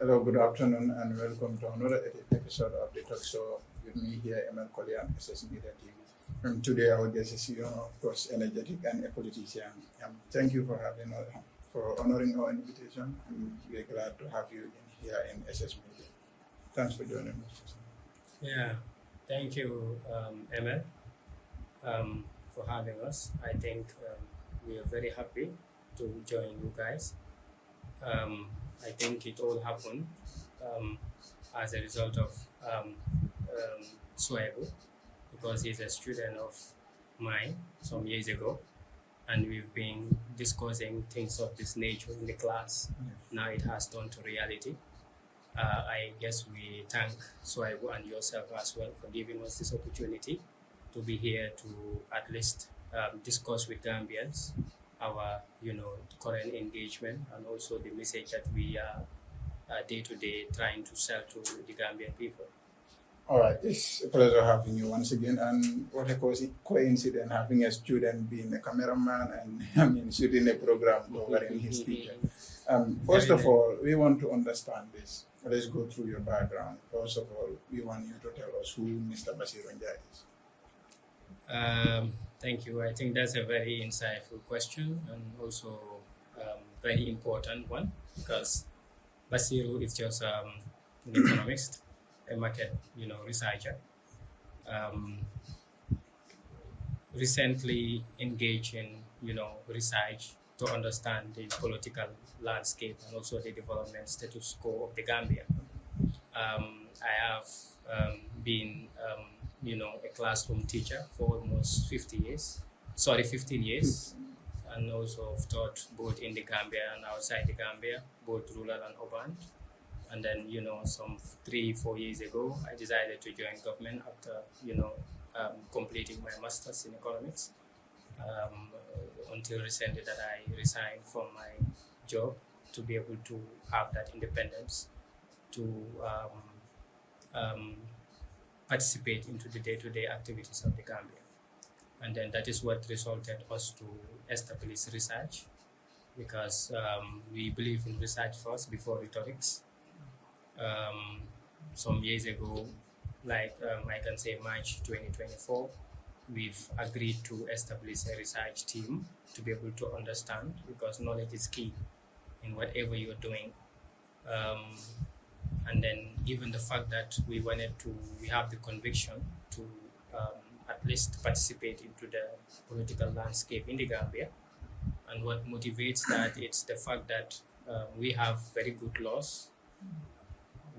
Hello, good afternoon, and welcome to another episode of the talk show with me here, Emel Collier, SS Media TV. And today, our guest is, of course, energetic and a politician. Thank you for having us, for honoring our invitation, and we're glad to have you here in SS Media. Thanks for joining us. Yeah, thank you, Emel, for having us. I think we are very happy to join you guys. I think it all happened as a result of Suebo, because he's a student of mine some years ago, and we've been discussing things of this nature in the class. Now it has turned to reality. I guess we thank Suebo and yourself as well for giving us this opportunity to be here to at least discuss with Gambians our current engagement, and also the message that we are day to day trying to sell to the Gambian people. All right, it's a pleasure having you once again, and what a coincidence having a student being a cameraman and shooting a program covering his teacher. First of all, we want to understand this. Let's go through your background. First of all, we want you to tell us who Mr. Basiru Njie is. Thank you. I think that's a very insightful question, and also very important one, because Basiru is just an economist, a market researcher. Recently engaged in research to understand the political landscape and also the development status quo of the Gambia. I have been a classroom teacher for almost 15 years, and also have taught both in the Gambia and outside the Gambia, both rural and urban. And then, some 3-4 years ago, I decided to join government after, completing my master's in economics, until recently that I resigned from my job to be able to have that independence to participate into the day-to-day activities of the Gambia. And then that is what resulted us to establish research, because we believe in research first before rhetorics. Some years ago, I can say March 2024, we've agreed to establish a research team to be able to understand, because knowledge is key in whatever you're doing. And then, given the fact that we have the conviction to at least participate into the political landscape in the Gambia, and what motivates that, it's the fact that we have very good laws,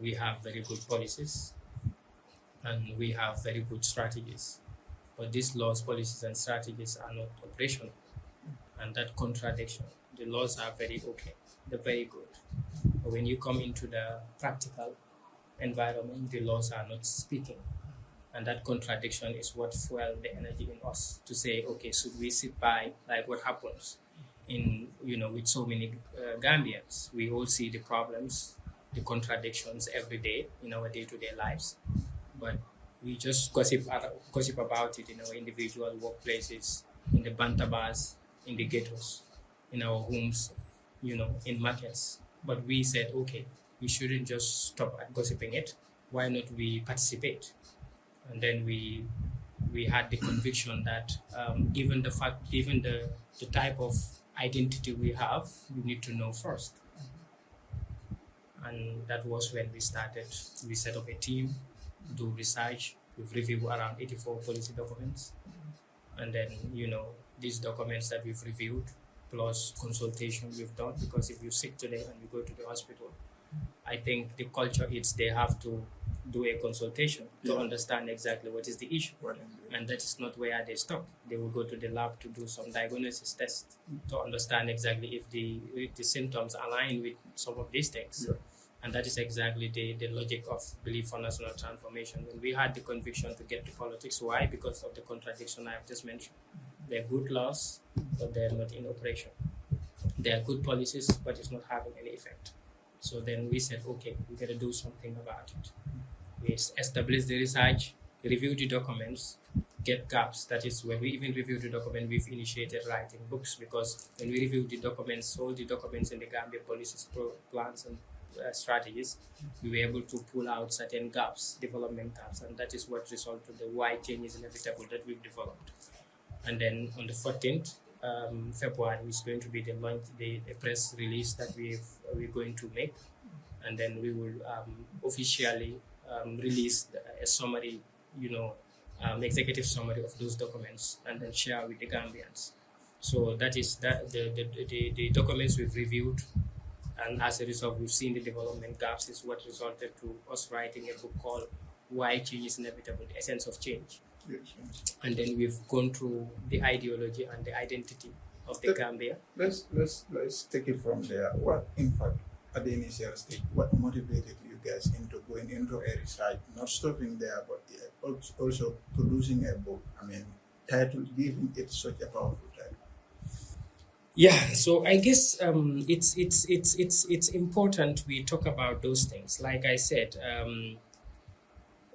we have very good policies, and we have very good strategies. But these laws, policies, and strategies are not operational, and that contradiction. The laws are very okay, they're very good. But when you come into the practical environment, the laws are not speaking. And that contradiction is what fueled the energy in us to say, okay, should we sit by like what happens in, with so many Gambians? We all see the problems, the contradictions every day in our day-to-day lives. But we just gossip about it in our individual workplaces, in the banter bars, in the ghettos, in our homes, in markets. But we said, okay, we shouldn't just stop at gossiping it. Why not we participate? And then we had the conviction that given the type of identity we have, we need to know first. And that was when we started. We set up a team, do research. We've reviewed around 84 policy documents. And then, these documents that we've reviewed, plus consultation we've done, because if you sick today and you go to the hospital, I think the culture is they have to do a consultation to understand exactly what is the issue. And that is not where they stop. They will go to the lab to do some diagnosis test to understand exactly if the symptoms align with some of these things. And that is exactly the logic of Belief for National Transformation. When we had the conviction to get to politics, why? Because of the contradiction I have just mentioned. They're good laws, but they're not in operation. They are good policies, but it's not having any effect. So then we said, okay, we got to do something about it. We established the research, review the documents, get gaps. That is, when we even review the document, we've initiated writing books, because when we review the documents, all the documents in the Gambia policies, plans, and strategies, we were able to pull out certain gaps, development gaps, and that is what resulted to the why change is inevitable that we've developed. And then on the 14th February is going to be the press release that we're going to make, and then we will officially release a summary, executive summary of those documents, and then share with the Gambians. So that is the documents we've reviewed, and as a result, we've seen the development gaps is what resulted to us writing a book called Why Change is Inevitable, The Essence of Change. Yes. And then we've gone through the ideology and the identity of the Gambia. Let's take it from there. What, in fact, at the initial stage, what motivated you guys into going into a research, not stopping there, but also producing a book? I mean, title, giving it such a powerful title. Yeah, so I guess it's important we talk about those things. Like I said,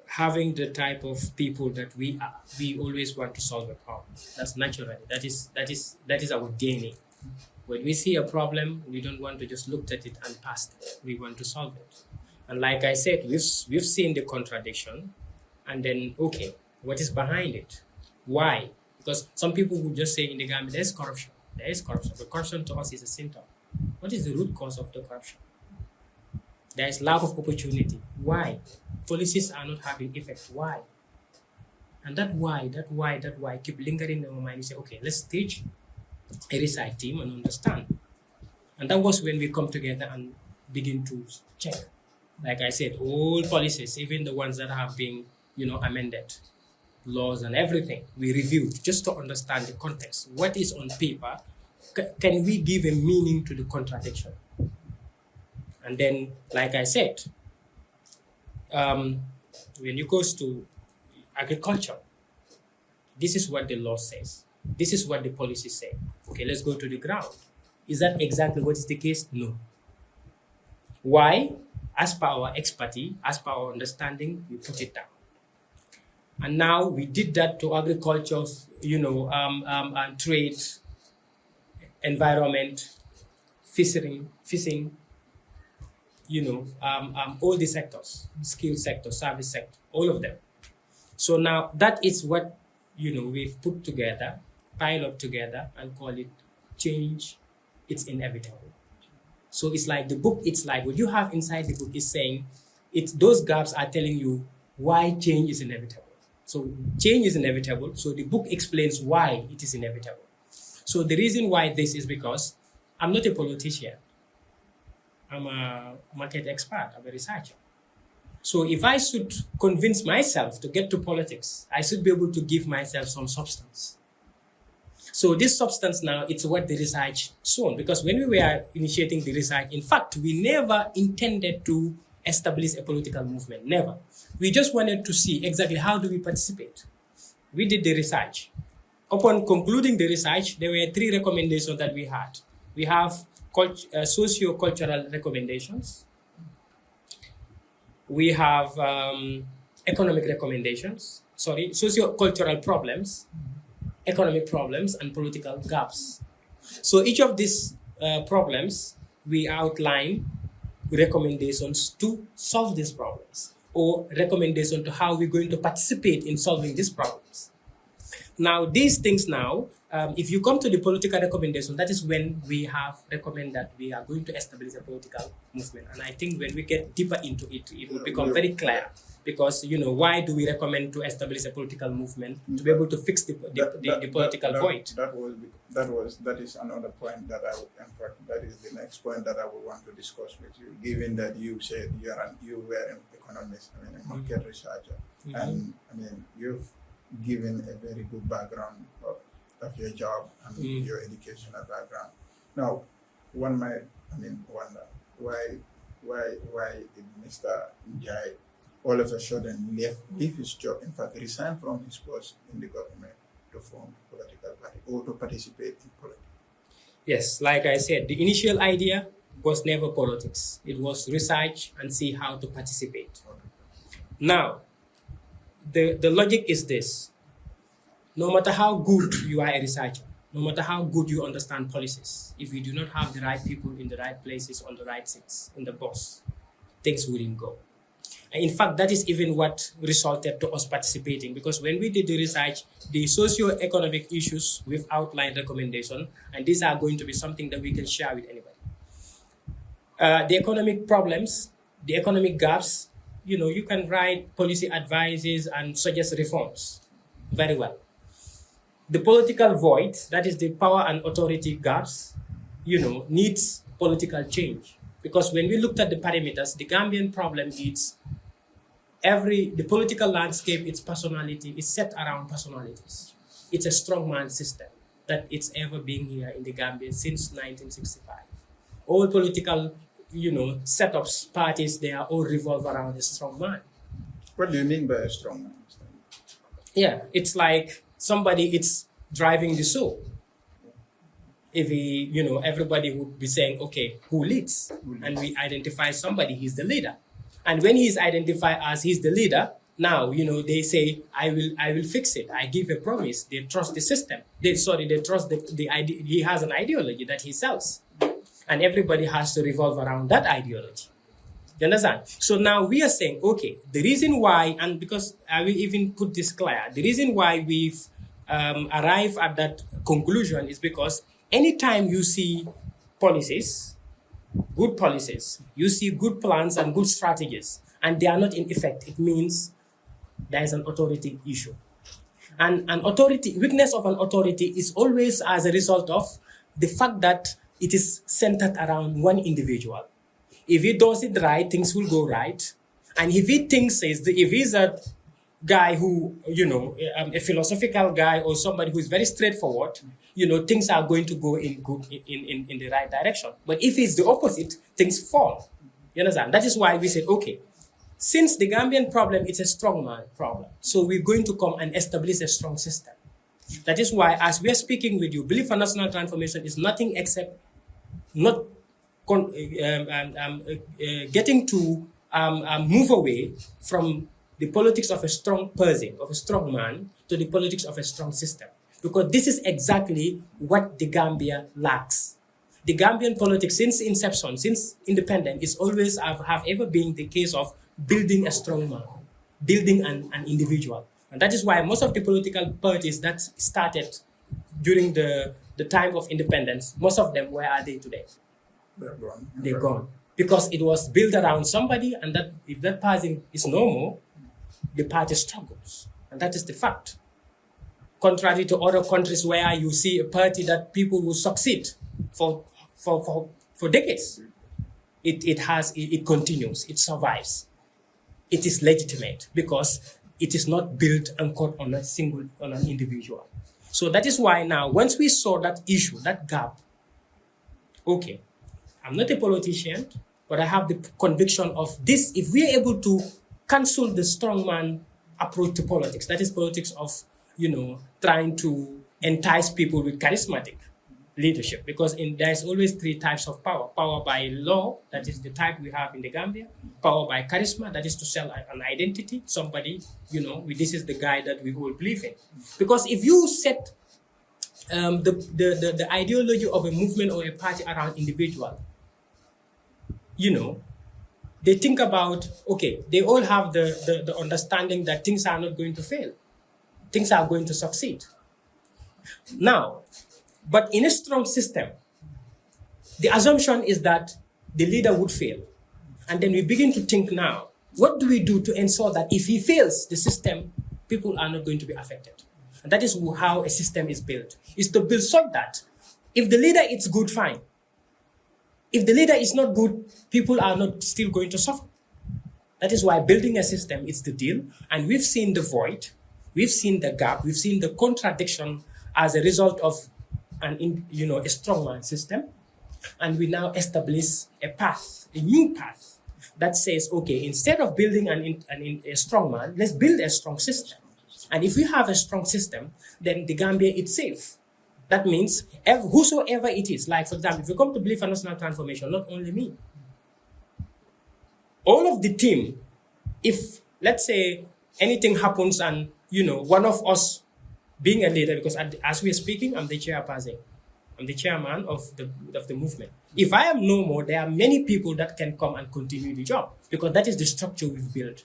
having the type of people that we are, we always want to solve a problem. That's naturally. That is our DNA. When we see a problem, we don't want to just look at it and pass it. We want to solve it. And like I said, we've seen the contradiction, and then okay, what is behind it? Why? Because some people would just say in the Gambia there's corruption. There is corruption, but corruption to us is a symptom. What is the root cause of the corruption? There is lack of opportunity. Why? Policies are not having effect. Why? And that why keep lingering in our mind. You say, okay, let's teach a research team and understand. And that was when we come together and begin to check. Like I said, all policies, even the ones that have been, amended, laws and everything, we reviewed just to understand the context. What is on paper? Can we give a meaning to the contradiction? And then, like I said, when it goes to agriculture, this is what the law says. This is what the policy say. Okay, let's go to the ground. Is that exactly what is the case? No. Why? As per our expertise, as per our understanding, we put it down. And now we did that to agriculture, and trade, environment, fishing, all the sectors, skill sector, service sector, all of them. So now that is what, we've put together, pile up together and call it change. It's inevitable. So it's like the book, it's like what you have inside the book is saying, those gaps are telling you why change is inevitable. So change is inevitable. So the book explains why it is inevitable. So the reason why this is because I'm not a politician. I'm a market expert. I'm a researcher. So if I should convince myself to get to politics, I should be able to give myself some substance. So this substance now, it's what the research shown. Because when we were initiating the research, in fact, we never intended to establish a political movement. Never. We just wanted to see exactly how do we participate. We did the research. Upon concluding the research, there were 3 recommendations that we had. We have socio-cultural recommendations. We have economic recommendations. Socio-cultural problems, economic problems, and political gaps. So each of these problems, we outline recommendations to solve these problems, or recommendation to how we're going to participate in solving these problems. Now, these things now, if you come to the political recommendation, that is when we have recommend that we are going to establish a political movement. And I think when we get deeper into it, it will become very clear. Because, why do we recommend to establish a political movement? To be able to fix the political void. That is another point that that is the next point that I would want to discuss with you. Given that you said you were an economist, a market researcher, and you've given a very good background of your job and your educational background. Now, one might wonder why did Mr. Njie all of a sudden leave his job, in fact, resign from his post in the government to form a political party or to participate in politics? Yes, like I said, the initial idea was never politics. It was research and see how to participate. Okay. Now, the logic is this. No matter how good you are a researcher, no matter how good you understand policies, if you do not have the right people in the right places, on the right seats, in the bus, things wouldn't go. And in fact, that is even what resulted to us participating, because when we did the research, the socio-economic issues, we've outlined recommendation, and these are going to be something that we can share with anybody. The economic problems, the economic gaps, you can write policy advices and suggest reforms very well. The political void, that is the power and authority gaps, needs political change. Because when we looked at the parameters, the Gambian problem is the political landscape, its personality is set around personalities. It's a strongman system that it's ever been here in the Gambia since 1965. All political, setups, parties, they are all revolve around a strongman. What do you mean by a strongman? Yeah, it's like somebody it's driving the show. If everybody would be saying, okay, who leads? And we identify somebody, he's the leader. And when he's identified as he's the leader, now, they say, I will fix it. I give a promise. They trust the system. They trust the idea. He has an ideology that he sells. And everybody has to revolve around that ideology. You understand? So now we are saying, okay, the reason why, and because I will even put this clear, the reason why we've arrived at that conclusion is because anytime you see policies, good policies, you see good plans and good strategies, and they are not in effect, it means there is an authority issue. And weakness of an authority is always as a result of the fact that it is centered around one individual. If he does it right, things will go right. And if he if he's a guy who, a philosophical guy or somebody who is very straightforward, things are going to go in the right direction. But if it's the opposite, things fall. You understand? That is why we said, okay, since the Gambian problem is a strongman problem, so we're going to come and establish a strong system. That is why, as we are speaking with you, Belief for National Transformation is nothing except not getting to move away from the politics of a strong person, of a strong man, to the politics of a strong system. Because this is exactly what the Gambia lacks. The Gambian politics, since inception, since independence, is always have ever been the case of building a strong man, building an individual. And that is why most of the political parties that started during the time of independence, most of them, where are they today? They're gone. They're gone. Because it was built around somebody, and that if that person is no more, the party struggles. And that is the fact. Contrary to other countries where you see a party that people will succeed for decades. It continues, it survives. It is legitimate because it is not built anchored on an individual. So that is why now, once we saw that issue, that gap, okay, I'm not a politician, but I have the conviction of this. If we are able to cancel the strongman approach to politics, that is politics of, trying to entice people with charismatic leadership, because there's always three types of power. Power by law, that is the type we have in the Gambia. Power by charisma, that is to sell an identity. Somebody, this is the guy that we all believe in. Because if you set the ideology of a movement or a party around individual, they think about, okay, they all have the understanding that things are not going to fail. Things are going to succeed. Now, but in a strong system, the assumption is that the leader would fail. And then we begin to think now, what do we do to ensure that if he fails the system, people are not going to be affected? And that is how a system is built. It's to build such that if the leader is good, fine. If the leader is not good, people are not still going to suffer. That is why building a system is the deal. And we've seen the void, we've seen the gap, we've seen the contradiction as a result of a strongman system. And we now establish a path, a new path that says, okay, instead of building a strongman, let's build a strong system. And if we have a strong system, then the Gambia is safe. That means whosoever it is, like for example, if you come to Belief for National Transformation, not only me, all of the team, if let's say anything happens and one of us being a leader, because as we are speaking, I'm the chairperson. I'm the chairman of the movement. If I am no more, there are many people that can come and continue the job, because that is the structure we've built.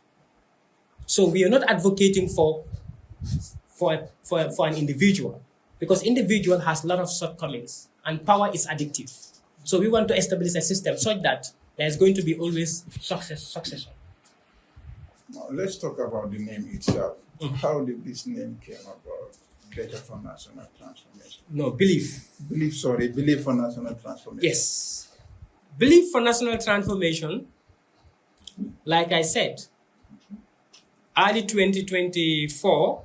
So we are not advocating for an individual, because individual has a lot of shortcomings and power is addictive. So we want to establish a system such that there is going to be always succession. Now, let's talk about the name itself. How did this name came about? Better for National Transformation. No, belief. Belief for National Transformation. Yes. Belief for National Transformation, like I said, early 2024,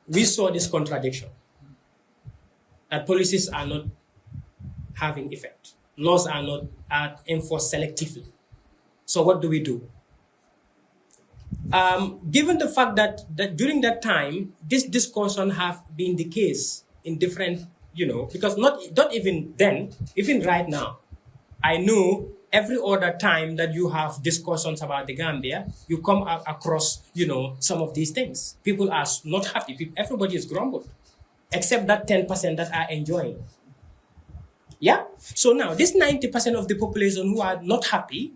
we saw this contradiction, that policies are not having effect. Laws are not enforced selectively. So what do we do? Given the fact that during that time, this discussion have been the case in different, because not even then, even right now, I know every other time that you have discussions about the Gambia, you come across, some of these things. People are not happy. Everybody is grumbled, except that 10% that are enjoying. Yeah? So now, this 90% of the population who are not happy,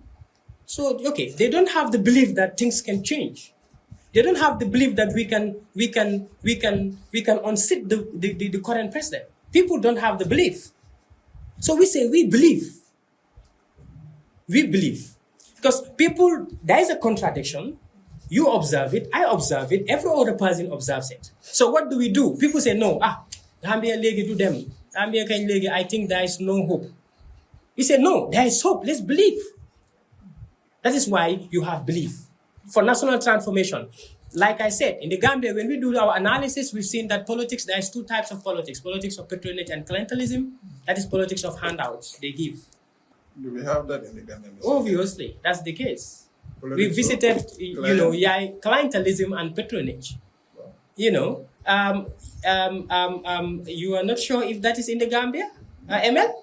so, okay, they don't have the belief that things can change. They don't have the belief that we can unseat the current president. People don't have the belief. So we say we believe. We believe. Because people, there is a contradiction. You observe it, I observe it, every other person observes it. So what do we do? People say, no, Gambia legi do them. Gambia can legi, I think there is no hope. We say, no, there is hope, let's believe. That is why you have belief. For national transformation, like I said, in the Gambia, when we do our analysis, we've seen that politics, there's two types of politics. Politics of patronage and clientelism. That is politics of handouts they give. Do we have that in the Gambia? Obviously, that's the case. We visited, clientelism and patronage. Wow. You are not sure if that is in the Gambia, ML?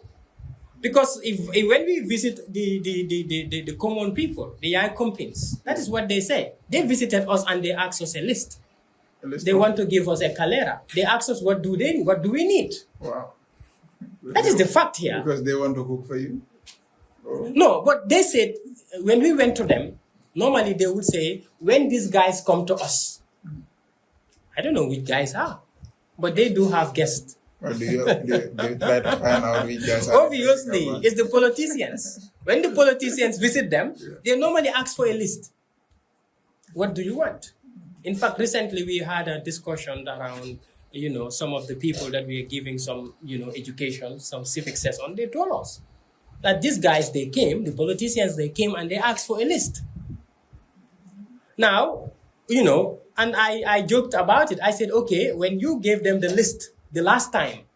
Because when we visit the common people, the young companies, that is what they say. They visited us and they asked us a list. They want to give us a calera. They asked us what do we need? Wow. That is the fact here. Because they want to cook for you? Oh. No, but they said, when we went to them, normally they would say, when these guys come to us, I don't know which guys are, but they do have guests. Or do you try to find out which guys are? Obviously, it's the politicians. When the politicians visit them, they normally ask for a list. What do you want? In fact, recently we had a discussion around, some of the people that we are giving some, education, some civic session. They told us that these guys, the politicians, they came and they asked for a list. Now, and I joked about it. I said, okay, when you gave them the list the last time,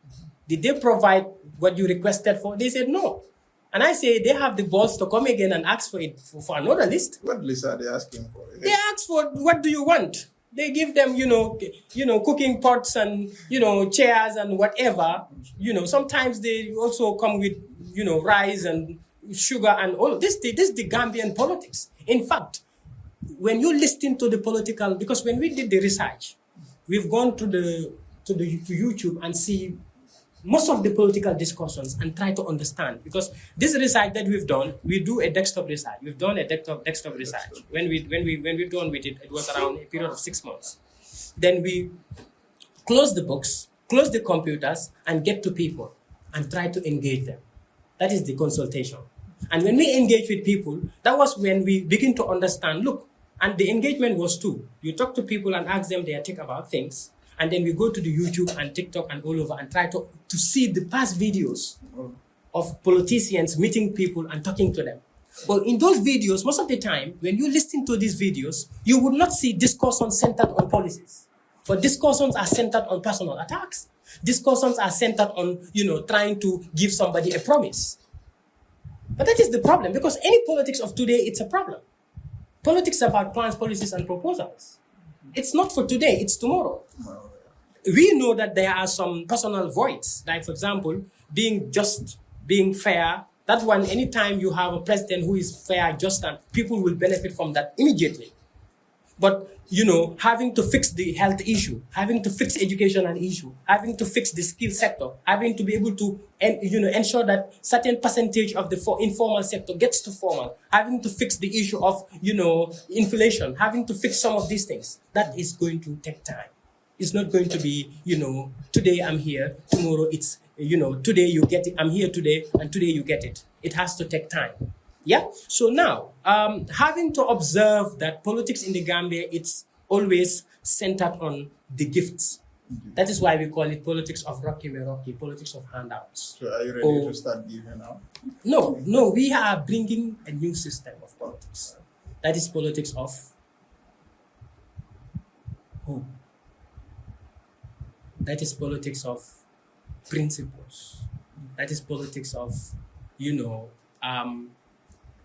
did they provide what you requested for? They said no. And I say they have the balls to come again and ask for it for another list. What list are they asking for? They ask for, what do you want? They give them, cooking pots and, chairs and whatever. Sometimes they also come with, rice and sugar and all of this. This is the Gambian politics. In fact, when you listen to the political, because when we did the research, we've gone to YouTube and see most of the political discussions and try to understand, because this research that we've done, we do a desktop research. We've done a desktop research. When we're done with it, it was around a period of 6 months. Then we close the books, close the computers, and get to people and try to engage them. That is the consultation. And when we engage with people, that was when we begin to understand, look, and the engagement was two. You talk to people and ask them their take about things. And then we go to the YouTube and TikTok and all over and try to see the past videos of politicians meeting people and talking to them. But in those videos, most of the time, when you listen to these videos, you would not see discussions centered on policies. But discussions are centered on personal attacks. Discussions are centered on, trying to give somebody a promise. But that is the problem, because any politics of today, it's a problem. Politics is about plans, policies, and proposals. It's not for today, it's tomorrow. We know that there are some personal voids, like, for example, being just, being fair. That one, anytime you have a president who is fair, just, and people will benefit from that immediately. But having to fix the health issue, having to fix educational issue, having to fix the skill sector, having to be able to ensure that certain percentage of the informal sector gets to formal, having to fix the issue of inflation, having to fix some of these things. That is going to take time. It's not going to be, today I'm here, tomorrow it's, today you get it, I'm here today, and today you get it. It has to take time. Yeah. So now, having to observe that politics in the Gambia, it's always centered on the gifts. Mm-hmm. That is why we call it politics of Rocky Meroki, politics of handouts. So are you ready to start giving now? No, we are bringing a new system of politics. That is politics of hope. That is politics of principles. That is politics of,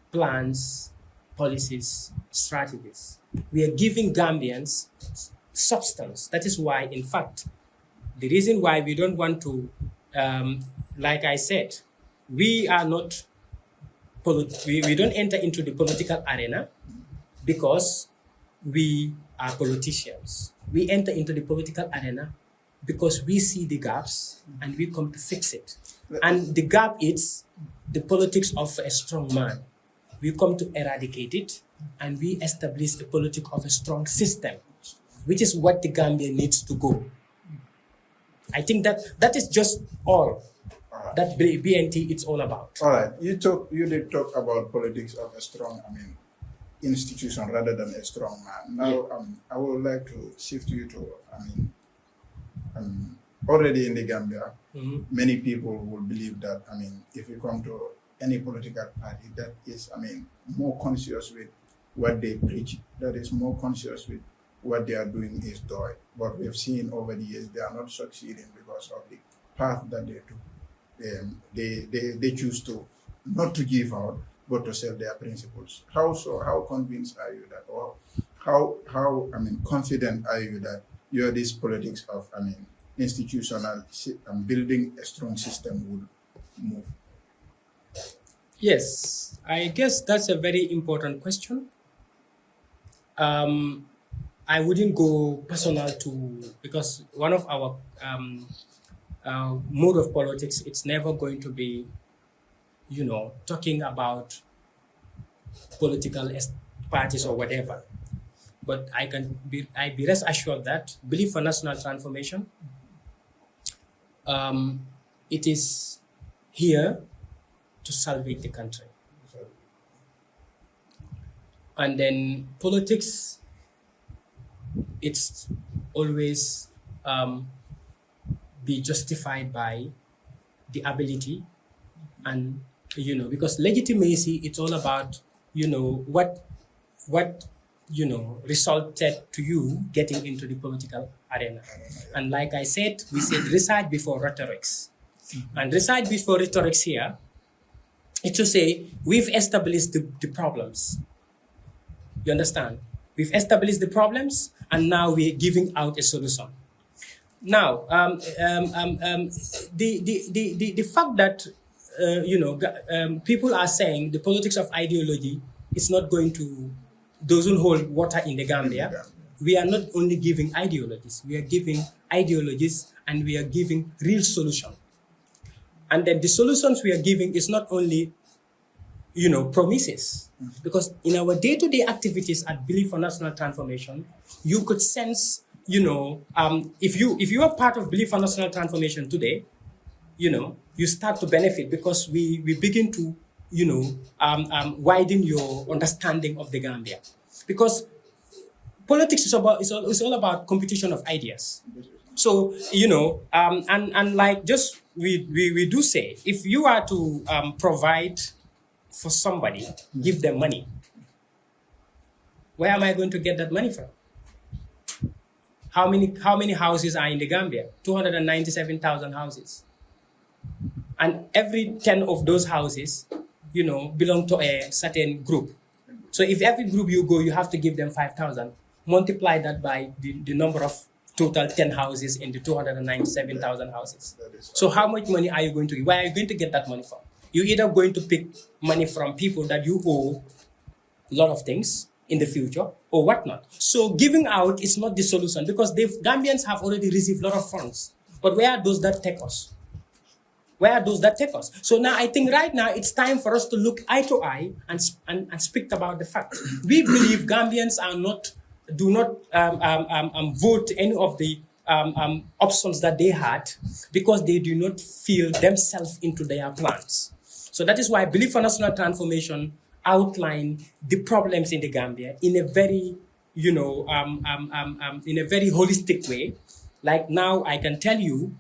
plans, policies, strategies. We are giving Gambians substance. That is why, in fact, the reason why we don't want to, like I said, we are not, we don't enter into the political arena because we are politicians. We enter into the political arena because we see the gaps and we come to fix it. And the gap is the politics of a strong man. We come to eradicate it and we establish a politics of a strong system, which is what the Gambia needs to go. I think that is just all that BNT it's all about. All right, you did talk about politics of a strong, institution rather than a strong man. Now, I would like to shift you to, already in the Gambia, many people will believe that, if you come to any political party that is, more conscious with what they preach, that is more conscious with what they are doing is doing. But we've seen over the years they are not succeeding because of the path that they took. They choose to not to give out, but to sell their principles. How convinced are you that, or how confident are you that this politics of institutional building a strong system will move? Yes, I guess that's a very important question. I wouldn't go personal because one of our mode of politics, it's never going to be, talking about political parties or whatever. But I be rest assured that belief for national transformation, it is here to salvage the country. And then politics, it's always be justified by the ability and, because legitimacy, it's all about, what resulted to you getting into the political arena. And like I said, we said research before rhetorics. And research before rhetorics here, it's to say we've established the problems. You understand? We've established the problems and now we're giving out a solution. Now, the fact that, people are saying the politics of ideology is not going to, doesn't hold water in the Gambia. We are not only giving ideologies, we are giving ideologies and we are giving real solutions. And then the solutions we are giving is not only, promises. Because in our day-to-day activities at Belief for National Transformation, you could sense, if you are part of Belief for National Transformation today, you start to benefit because we begin to, widen your understanding of the Gambia. Because politics is all about competition of ideas. So, and like just we do say, if you are to provide for somebody, give them money. Where am I going to get that money from? How many houses are in the Gambia? 297,000 houses. And every 10 of those houses, belong to a certain group. So if every group you go, you have to give them 5,000. Multiply that by the number of total 10 houses in the 297,000 houses. So how much money are you going to give? Where are you going to get that money from? You're either going to pick money from people that you owe a lot of things, in the future or whatnot. So giving out is not the solution because Gambians have already received a lot of funds. But where does that take us? Where does that take us? So now I think right now it's time for us to look eye to eye and speak about the fact. We believe Gambians do not vote any of the options that they had because they do not feel themselves into their plans. So that is why Belief for National Transformation outline the problems in the Gambia in a very, in a very holistic way. Like now I can tell you,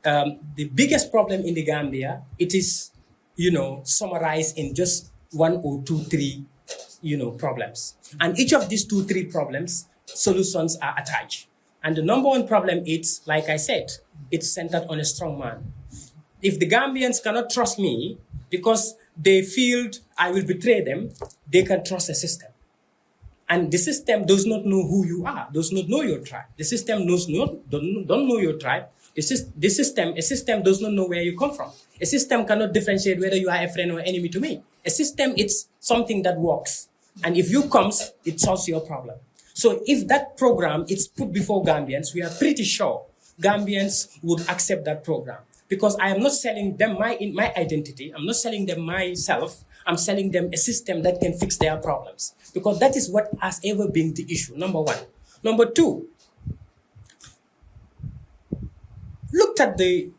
the biggest problem in the Gambia, it is, summarized in just 1 or 2, 3, problems. And each of these 2, 3 problems, solutions are attached. And the number one problem is, like I said, it's centered on a strong man. If the Gambians cannot trust me because they feel I will betray them, they can trust the system. And the system does not know who you are, does not know your tribe. The system don't know your tribe. A system does not know where you come from. A system cannot differentiate whether you are a friend or enemy to me. A system, it's something that works. And if you comes, it solves your problem. So if that program is put before Gambians, we are pretty sure Gambians would accept that program. Because I am not selling them my identity. I'm not selling them myself. I'm selling them a system that can fix their problems. Because that is what has ever been the issue, number one. Number two, look at in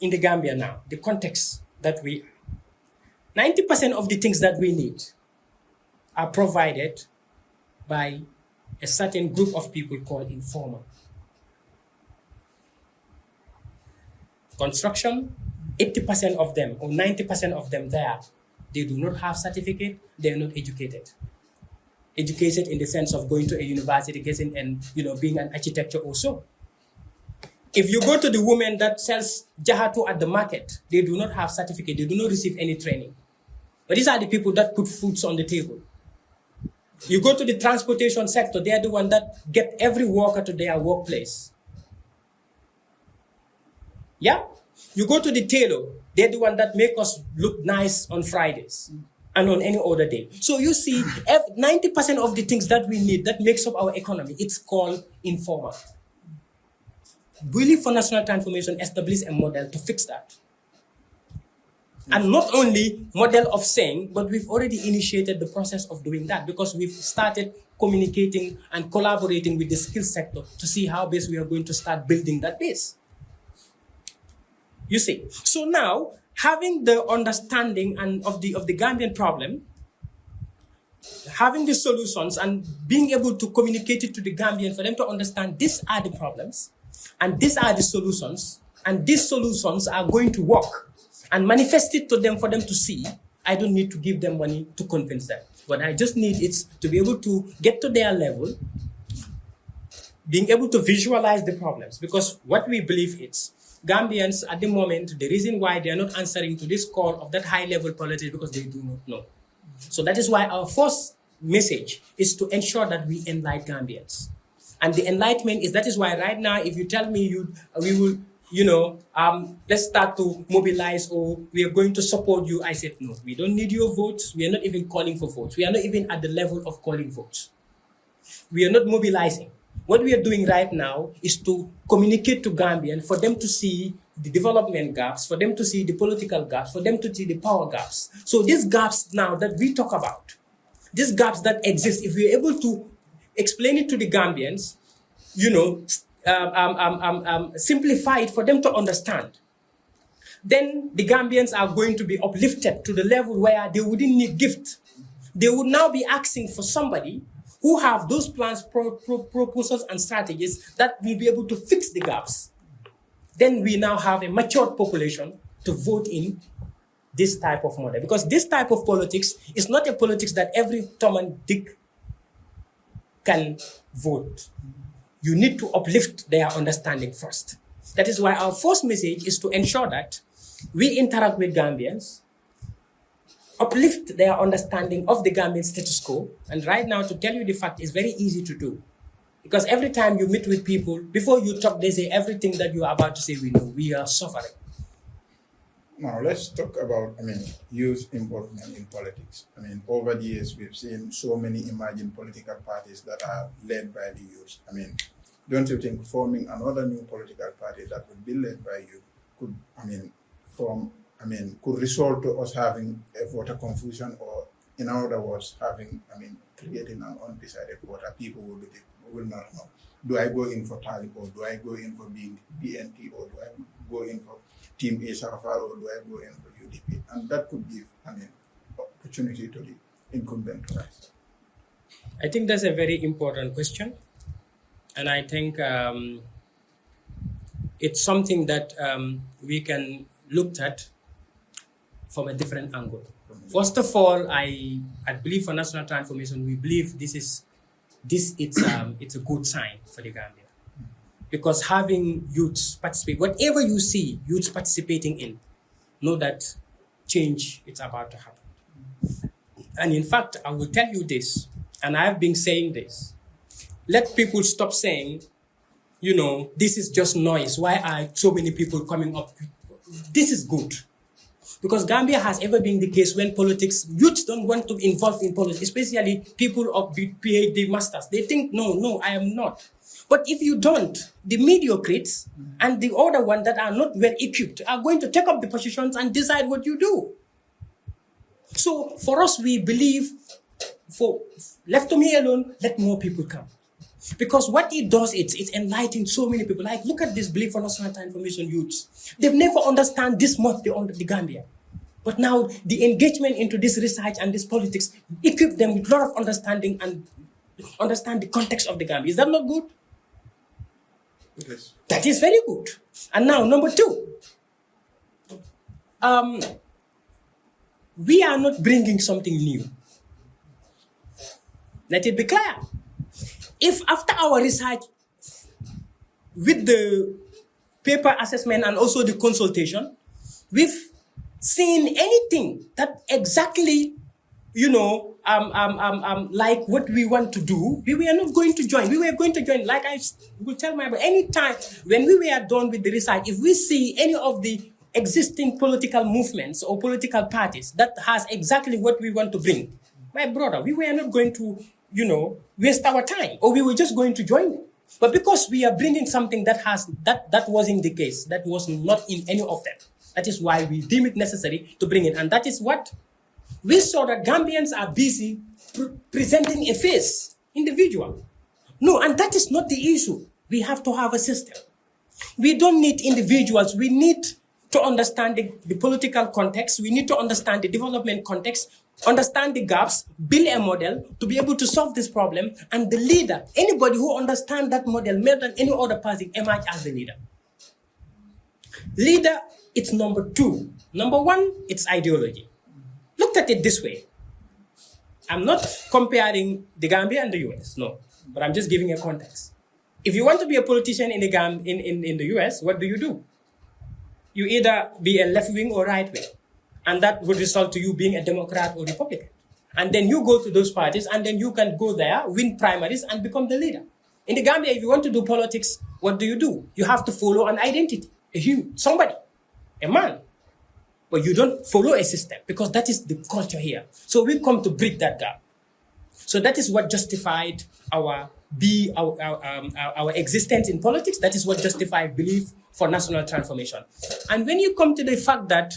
the Gambia now, the context that 90% of the things that we need are provided by a certain group of people called informal. Construction, 80% of them or 90% of them there, they do not have certificate, they are not educated. Educated in the sense of going to a university, getting and being an architecture also. If you go to the woman that sells jahatu at the market, they do not have certificate, they do not receive any training. But these are the people that put foods on the table. You go to the transportation sector, they are the one that get every worker to their workplace. Yeah? You go to the tailor, they're the one that make us look nice on Fridays and on any other day. So you see, 90% of the things that we need that makes up our economy, it's called informal. Belief for National Transformation established a model to fix that. And not only model of saying, but we've already initiated the process of doing that because we've started communicating and collaborating with the skills sector to see how best we are going to start building that base. You see, so now having the understanding of the Gambian problem, having the solutions and being able to communicate it to the Gambian for them to understand these are the problems and these are the solutions and these solutions are going to work and manifest it to them for them to see. I don't need to give them money to convince them. What I just need is to be able to get to their level, being able to visualize the problems because what we believe is Gambians at the moment, the reason why they are not answering to this call of that high-level politics because they do not know. So that is why our first message is to ensure that we enlighten Gambians. And the enlightenment that is why right now, if you tell me we will, let's start to mobilize or we are going to support you, I said, no, we don't need your votes. We are not even calling for votes. We are not even at the level of calling votes. We are not mobilizing. What we are doing right now is to communicate to Gambians for them to see the development gaps, for them to see the political gaps, for them to see the power gaps. So these gaps now that we talk about, these gaps that exist, if we are able to explain it to the Gambians, simplify it for them to understand, then the Gambians are going to be uplifted to the level where they wouldn't need gift. They would now be asking for somebody who have those plans, proposals, and strategies that will be able to fix the gaps. Then we now have a matured population to vote in this type of model. Because this type of politics is not a politics that every Tom and Dick can vote. You need to uplift their understanding first. That is why our first message is to ensure that we interact with Gambians, uplift their understanding of the Gambian status quo. And right now, to tell you the fact, is very easy to do. Because every time you meet with people, before you talk, they say everything that you are about to say, we know, we are suffering. Now let's talk about, youth involvement in politics. Over the years, we've seen so many emerging political parties that are led by the youth. Don't you think forming another new political party that would be led by youth could, could result to us having a voter confusion, or in other words, creating an undecided voter? People will not know. Do I go in for Talib, or do I go in for BNT, or do I go in for Team Asafar, or do I go in for UDP? And that could give, opportunity to the incumbent to rise. I think that's a very important question. And I think it's something that we can look at from a different angle. First of all, I believe for national transformation, we believe it's a good sign for the Gambia. Because having youths participate, whatever you see youths participating in, know that change is about to happen. And in fact, I will tell you this, and I have been saying this. Let people stop saying, this is just noise. Why are so many people coming up? This is good. Because Gambia has ever been the case when youths don't want to involve in politics, especially people of PhD masters. They think, no, I am not. But if you don't, the mediocrites and the other ones that are not well equipped are going to take up the positions and decide what you do. So for us, we believe, left to me alone, let more people come. Because what it does, it's enlightening so many people. Like, look at this belief for national transformation youths. They've never understand this much beyond the Gambia. But now the engagement into this research and this politics equip them with a lot of understanding and understand the context of the Gambia. Is that not good? Yes. That is very good. And now, number two, we are not bringing something new. Let it be clear. If after our research with the paper assessment and also the consultation, we've seen anything that exactly, like what we want to do, we were not going to join. We were going to join, like I will tell my brother, anytime when we were done with the research, if we see any of the existing political movements or political parties that has exactly what we want to bring, my brother, we were not going to, waste our time, or we were just going to join them. But because we are bringing something that wasn't the case, that was not in any of them, that is why we deem it necessary to bring it. And that is what we saw, that Gambians are busy presenting a face, individual. No, and that is not the issue. We have to have a system. We don't need individuals. We need to understand the political context. We need to understand the development context, understand the gaps, build a model to be able to solve this problem. And the leader, anybody who understands that model more than any other person, emerge as the leader. Leader, it's number two. Number one, it's ideology. Look at it this way. I'm not comparing the Gambia and the US, no, but I'm just giving a context. If you want to be a politician in the US, what do? You either be a left wing or right wing, and that would result to you being a Democrat or Republican. And then you go to those parties, and then you can go there, win primaries, and become the leader. In the Gambia, if you want to do politics, what do? You have to follow an identity, somebody, a man. But you don't follow a system, because that is the culture here. So we come to bridge that gap. So that is what justified our existence in politics. That is what justified belief for national transformation. And when you come to the fact that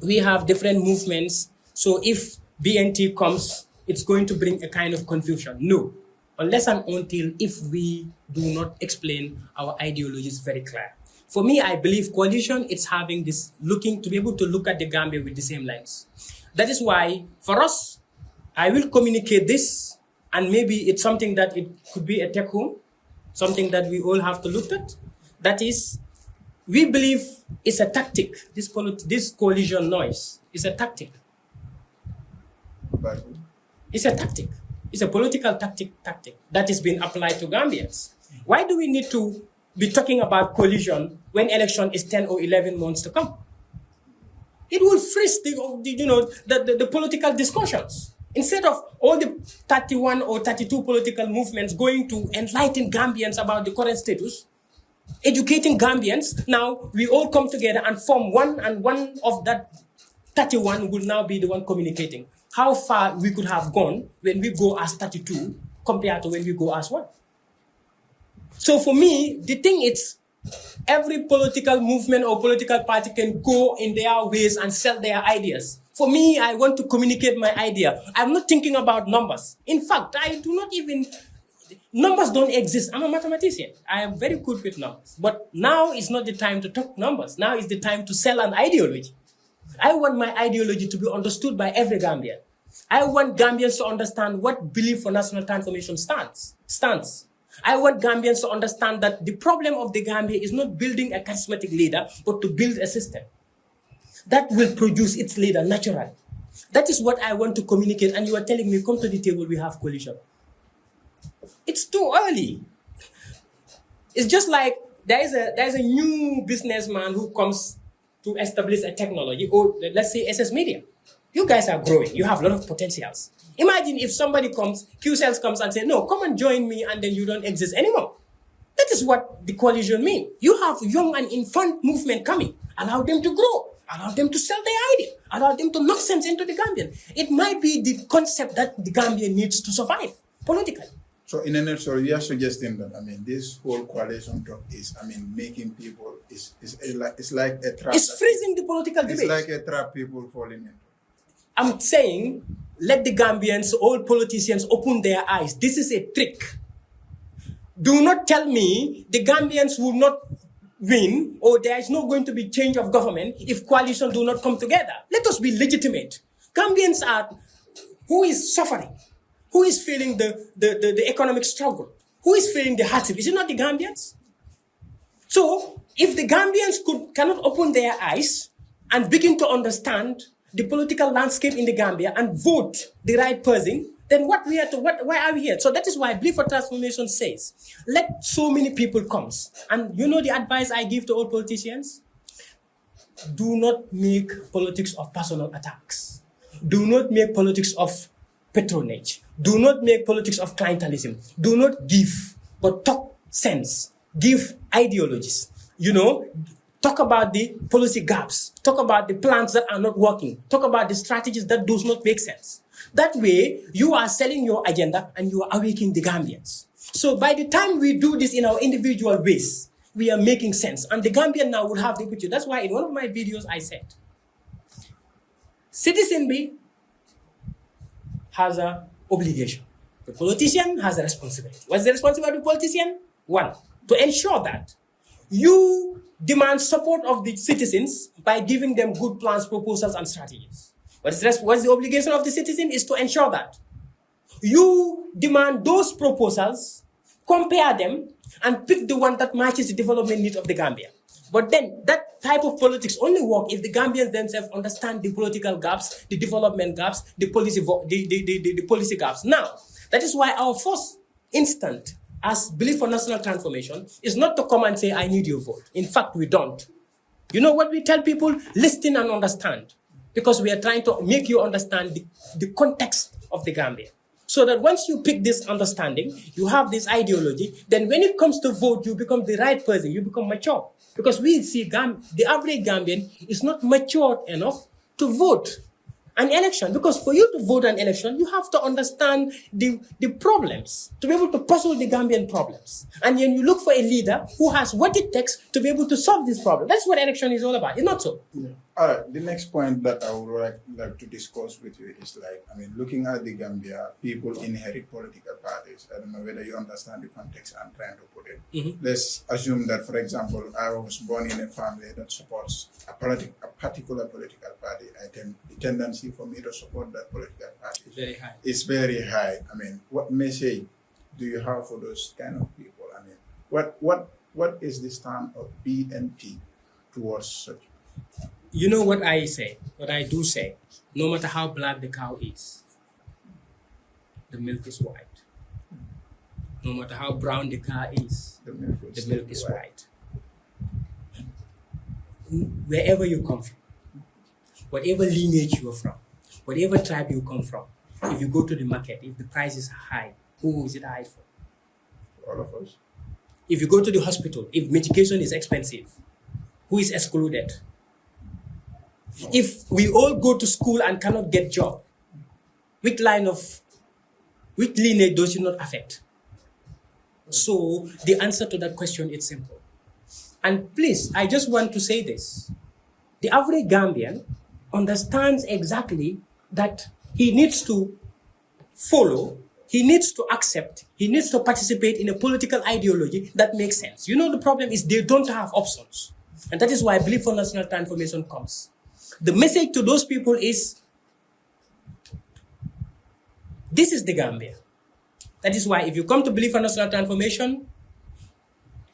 we have different movements, so if BNT comes, it's going to bring a kind of confusion. No, unless and until if we do not explain our ideologies very clear. For me, I believe coalition is having this to be able to look at the Gambia with the same lens. That is why, for us, I will communicate this, and maybe it's something that it could be a take home, something that we all have to look at. That is, we believe it's a tactic. This coalition noise is a tactic. It's a tactic. It's a political tactic that is being applied to Gambians. Why do we need to be talking about coalition when election is 10 or 11 months to come? It will freeze the political discussions. Instead of all the 31 or 32 political movements going to enlighten Gambians about the current status, educating Gambians. Now we all come together and form one, and one of that 31 will now be the one communicating. How far we could have gone when we go as 32 compared to when we go as one. So for me, the thing is, every political movement or political party can go in their ways and sell their ideas. For me, I want to communicate my idea. I'm not thinking about numbers. In fact, I do not even, numbers don't exist. I'm a mathematician. I am very good with numbers. But now is not the time to talk numbers. Now is the time to sell an ideology. I want my ideology to be understood by every Gambian. I want Gambians to understand what Belief for National Transformation stands. I want Gambians to understand that the problem of the Gambia is not building a charismatic leader, but to build a system that will produce its leader naturally. That is what I want to communicate, and you are telling me, come to the table, we have coalition. It's too early. It's just like there is a new businessman who comes to establish a technology, or let's say SS Media. You guys are growing. You have a lot of potentials. Imagine if somebody comes, QCells comes and says, no, come and join me, and then you don't exist anymore. That is what the coalition means. You have young and infant movement coming. Allow them to grow. Allow them to sell their idea. Allow them to knock sense into the Gambian. It might be the concept that the Gambian needs to survive politically. So in a nutshell, you are suggesting that, this whole coalition talk is, making people, it's like a trap. It's freezing the political debate. It's like a trap people falling into. I'm saying, let the Gambians, all politicians, open their eyes. This is a trick. Do not tell me the Gambians will not win, or there is not going to be change of government if coalition do not come together. Let us be legitimate. Gambians are, who is suffering? Who is feeling the economic struggle? Who is feeling the hardship? Is it not the Gambians? So, if the Gambians cannot open their eyes and begin to understand the political landscape in the Gambia and vote the right person, then why are we here? So that is why Belief for Transformation says, let so many people come. And you know the advice I give to all politicians? Do not make politics of personal attacks. Do not make politics of patronage. Do not make politics of clientelism. Do not give, but talk sense. Give ideologies. Talk about the policy gaps. Talk about the plans that are not working. Talk about the strategies that do not make sense. That way, you are selling your agenda and you are awakening the Gambians. So by the time we do this in our individual ways, we are making sense. And the Gambian now will have the picture. That's why in one of my videos I said, Citizen B has an obligation. The politician has a responsibility. What's the responsibility of the politician? One, to ensure that you demand support of the citizens by giving them good plans, proposals, and strategies. What's the obligation of the citizen is to ensure that you demand those proposals, compare them, and pick the one that matches the development needs of the Gambia. But then that type of politics only work if the Gambians themselves understand the political gaps, the development gaps, the policy gaps. Now, that is why our first instant as Belief for National Transformation is not to come and say, I need your vote. In fact, we don't. You know what we tell people? Listen and understand. Because we are trying to make you understand the context of the Gambia. So that once you pick this understanding, you have this ideology, then when it comes to vote, you become the right person, you become mature. Because we see the average Gambian is not matured enough to vote an election. Because for you to vote an election, you have to understand the problems, to be able to puzzle the Gambian problems. And then you look for a leader who has what it takes to be able to solve this problem. That's what election is all about. It's not so. Yeah. All right. The next point that I would like to discuss with you is looking at the Gambia, people inherit political parties. I don't know whether you understand the context I'm trying to put it. Mm-hmm. Let's assume that, for example, I was born in a family that supports a particular political party. The tendency for me to support that political party Very high. is very high. What message do you have for those kind of people? What is the stand of BNT towards such? You know what I say, what I do say, no matter how black the cow is, the milk is white. No matter how brown the cow is, the milk is white. Wherever you come from, whatever lineage you are from, whatever tribe you come from, if you go to the market, if the price is high, who is it high for? All of us. If you go to the hospital, if medication is expensive, who is excluded? If we all go to school and cannot get job, which lineage does it not affect? So the answer to that question is simple. And please, I just want to say this. The average Gambian understands exactly that he needs to follow, he needs to accept, he needs to participate in a political ideology that makes sense. You know, the problem is they don't have options. And that is why Belief for National Transformation comes. The message to those people is, this is the Gambia. That is why if you come to Belief for National Transformation,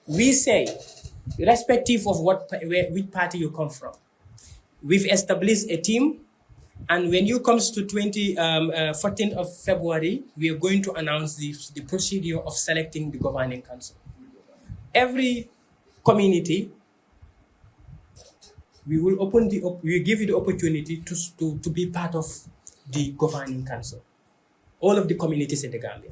we say, irrespective of which party you come from, we've established a team, and when you comes to 14th of February, we are going to announce the procedure of selecting the governing council. Every community, we will give you the opportunity to be part of the governing council. All of the communities in the Gambia.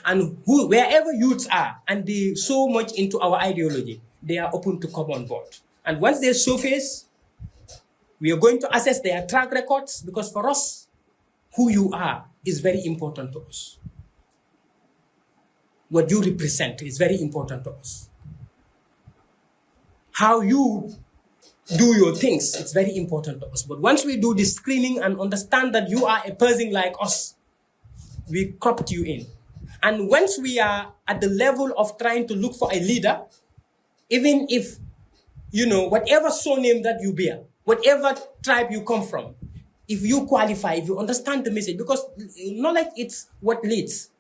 And wherever youths are, and they so much into our ideology, they are open to come on board. And once they surface, we are going to assess their track records, because for us, who you are is very important to us. What you represent is very important to us. How you do your things, it's very important to us. But once we do the screening and understand that you are a person like us, we cropped you in. And once we are at the level of trying to look for a leader, even if, you know, whatever surname that you bear, whatever tribe you come from, if you qualify, if you understand the message, because knowledge is what leads.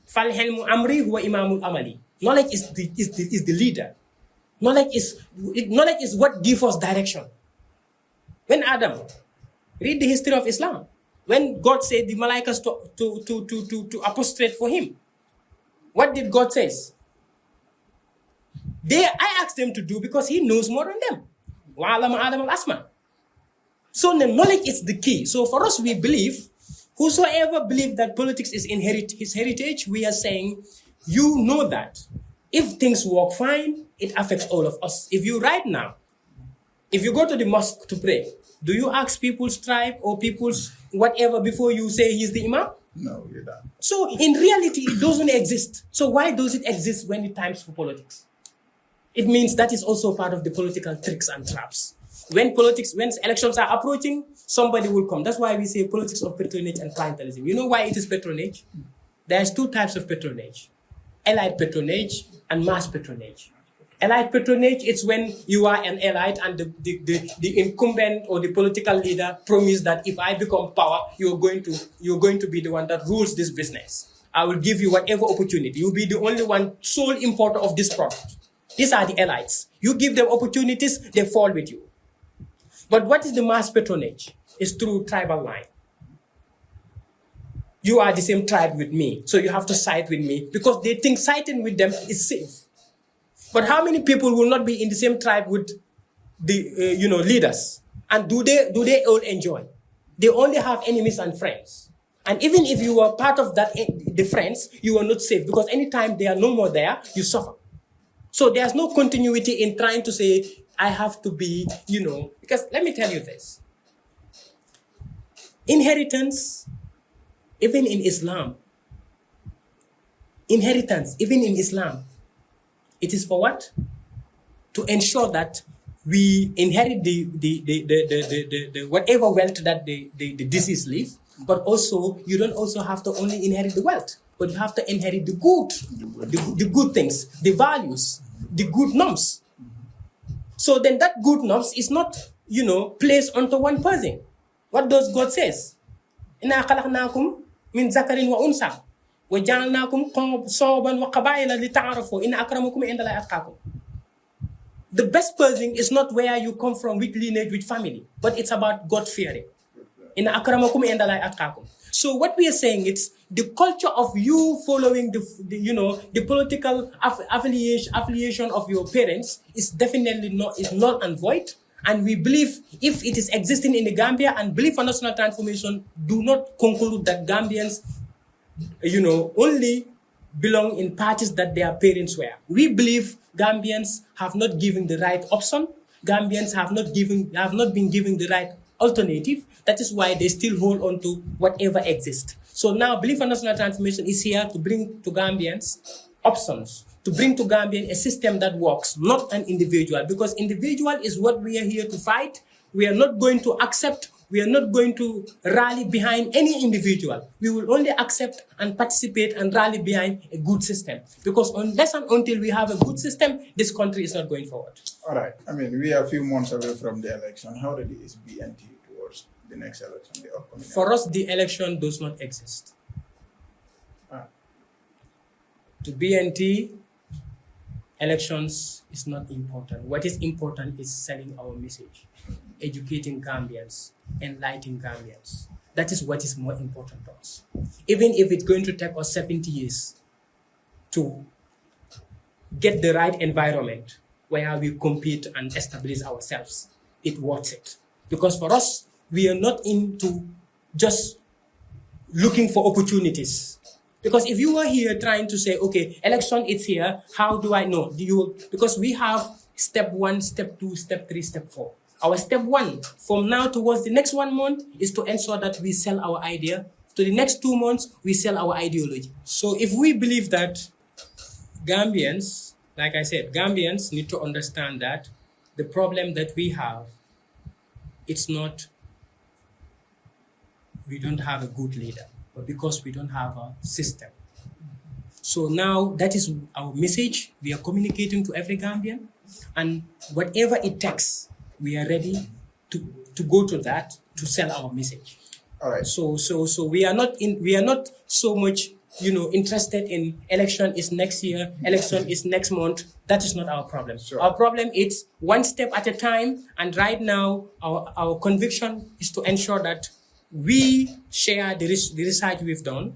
Falhelmu amri huwa imamul amali. Knowledge is the leader. Knowledge is what gives us direction. When Adam, read the history of Islam. When God said the Malaikas to apostate for him, what did God say? I asked them to do because he knows more than them. So the knowledge is the key. So for us, we believe, whosoever believes that politics is his heritage, we are saying, you know that if things work fine, it affects all of us. If you go to the mosque to pray, do you ask people's tribe or people's whatever before you say he's the imam? No, you don't. So in reality, it doesn't exist. So why does it exist when it times for politics? It means that is also part of the political tricks and traps. When elections are approaching, somebody will come. That's why we say politics of patronage and clientelism. You know why it is patronage? There's two types of patronage: elite patronage and mass patronage. Elite patronage, it's when you are an elite and the incumbent or the political leader promise that if I become power, you're going to be the one that rules this business. I will give you whatever opportunity. You'll be the only one sole importer of this product. These are the elites. You give them opportunities, they fall with you. But what is the mass patronage? It's through tribal line. You are the same tribe with me, so you have to side with me because they think siding with them is safe. But how many people will not be in the same tribe with the leaders? And do they all enjoy? They only have enemies and friends. And even if you are part of that, the friends, you are not safe because anytime they are no more there, you suffer. So there's no continuity in trying to say, I have to be, because let me tell you this. Inheritance, even in Islam, it is for what? To ensure that we inherit the whatever wealth that the deceased leave, but also you don't also have to only inherit the wealth, but you have to inherit the good things, the values, the good norms. So then that good norms is not, placed onto one person. What does God says? Inna khalaqnakum min zakarin wa unsa. The best person is not where you come from, which lineage, which family, but it's about God fearing. So what we are saying, it's the culture of you following the political affiliation of your parents is definitely not and void. And we believe if it is existing in the Gambia, and Belief for National Transformation do not conclude that Gambians only belong in parties that their parents were. We believe Gambians have not given the right option. Gambians have not been given the right alternative. That is why they still hold on to whatever exists. So now Belief and National Transformation is here to bring to Gambians options, to bring to Gambian a system that works, not an individual, because individual is what we are here to fight. We are not going to accept, we are not going to rally behind any individual. We will only accept and participate and rally behind a good system. Because unless and until we have a good system, this country is not going forward. All right. I mean, we are a few months away from the election. How ready is BNT towards the next election, the upcoming For us, the election does not exist. To BNT, elections is not important. What is important is selling our message, educating Gambians, enlightening Gambians. That is what is more important to us. Even if it's going to take us 70 years to get the right environment where we compete and establish ourselves, it worth it. Because for us, we are not into just looking for opportunities. Because if you were here trying to say, okay, election is here, how do I know? Because we have step 1, step 2, step 3, step 4. Our step 1 from now towards the next 1 month is to ensure that we sell our idea. To the next 2 months, we sell our ideology. So if we believe that Gambians, like I said, Gambians need to understand that the problem that we have, it's not we don't have a good leader, but because we don't have a system. So now that is our message. We are communicating to every Gambian, and whatever it takes, we are ready to go to that to sell our message. All right. So we are not so much interested in election is next year, election is next month. That is not our problem. Sure. Our problem is one step at a time, and right now our conviction is to ensure that we share the research we've done,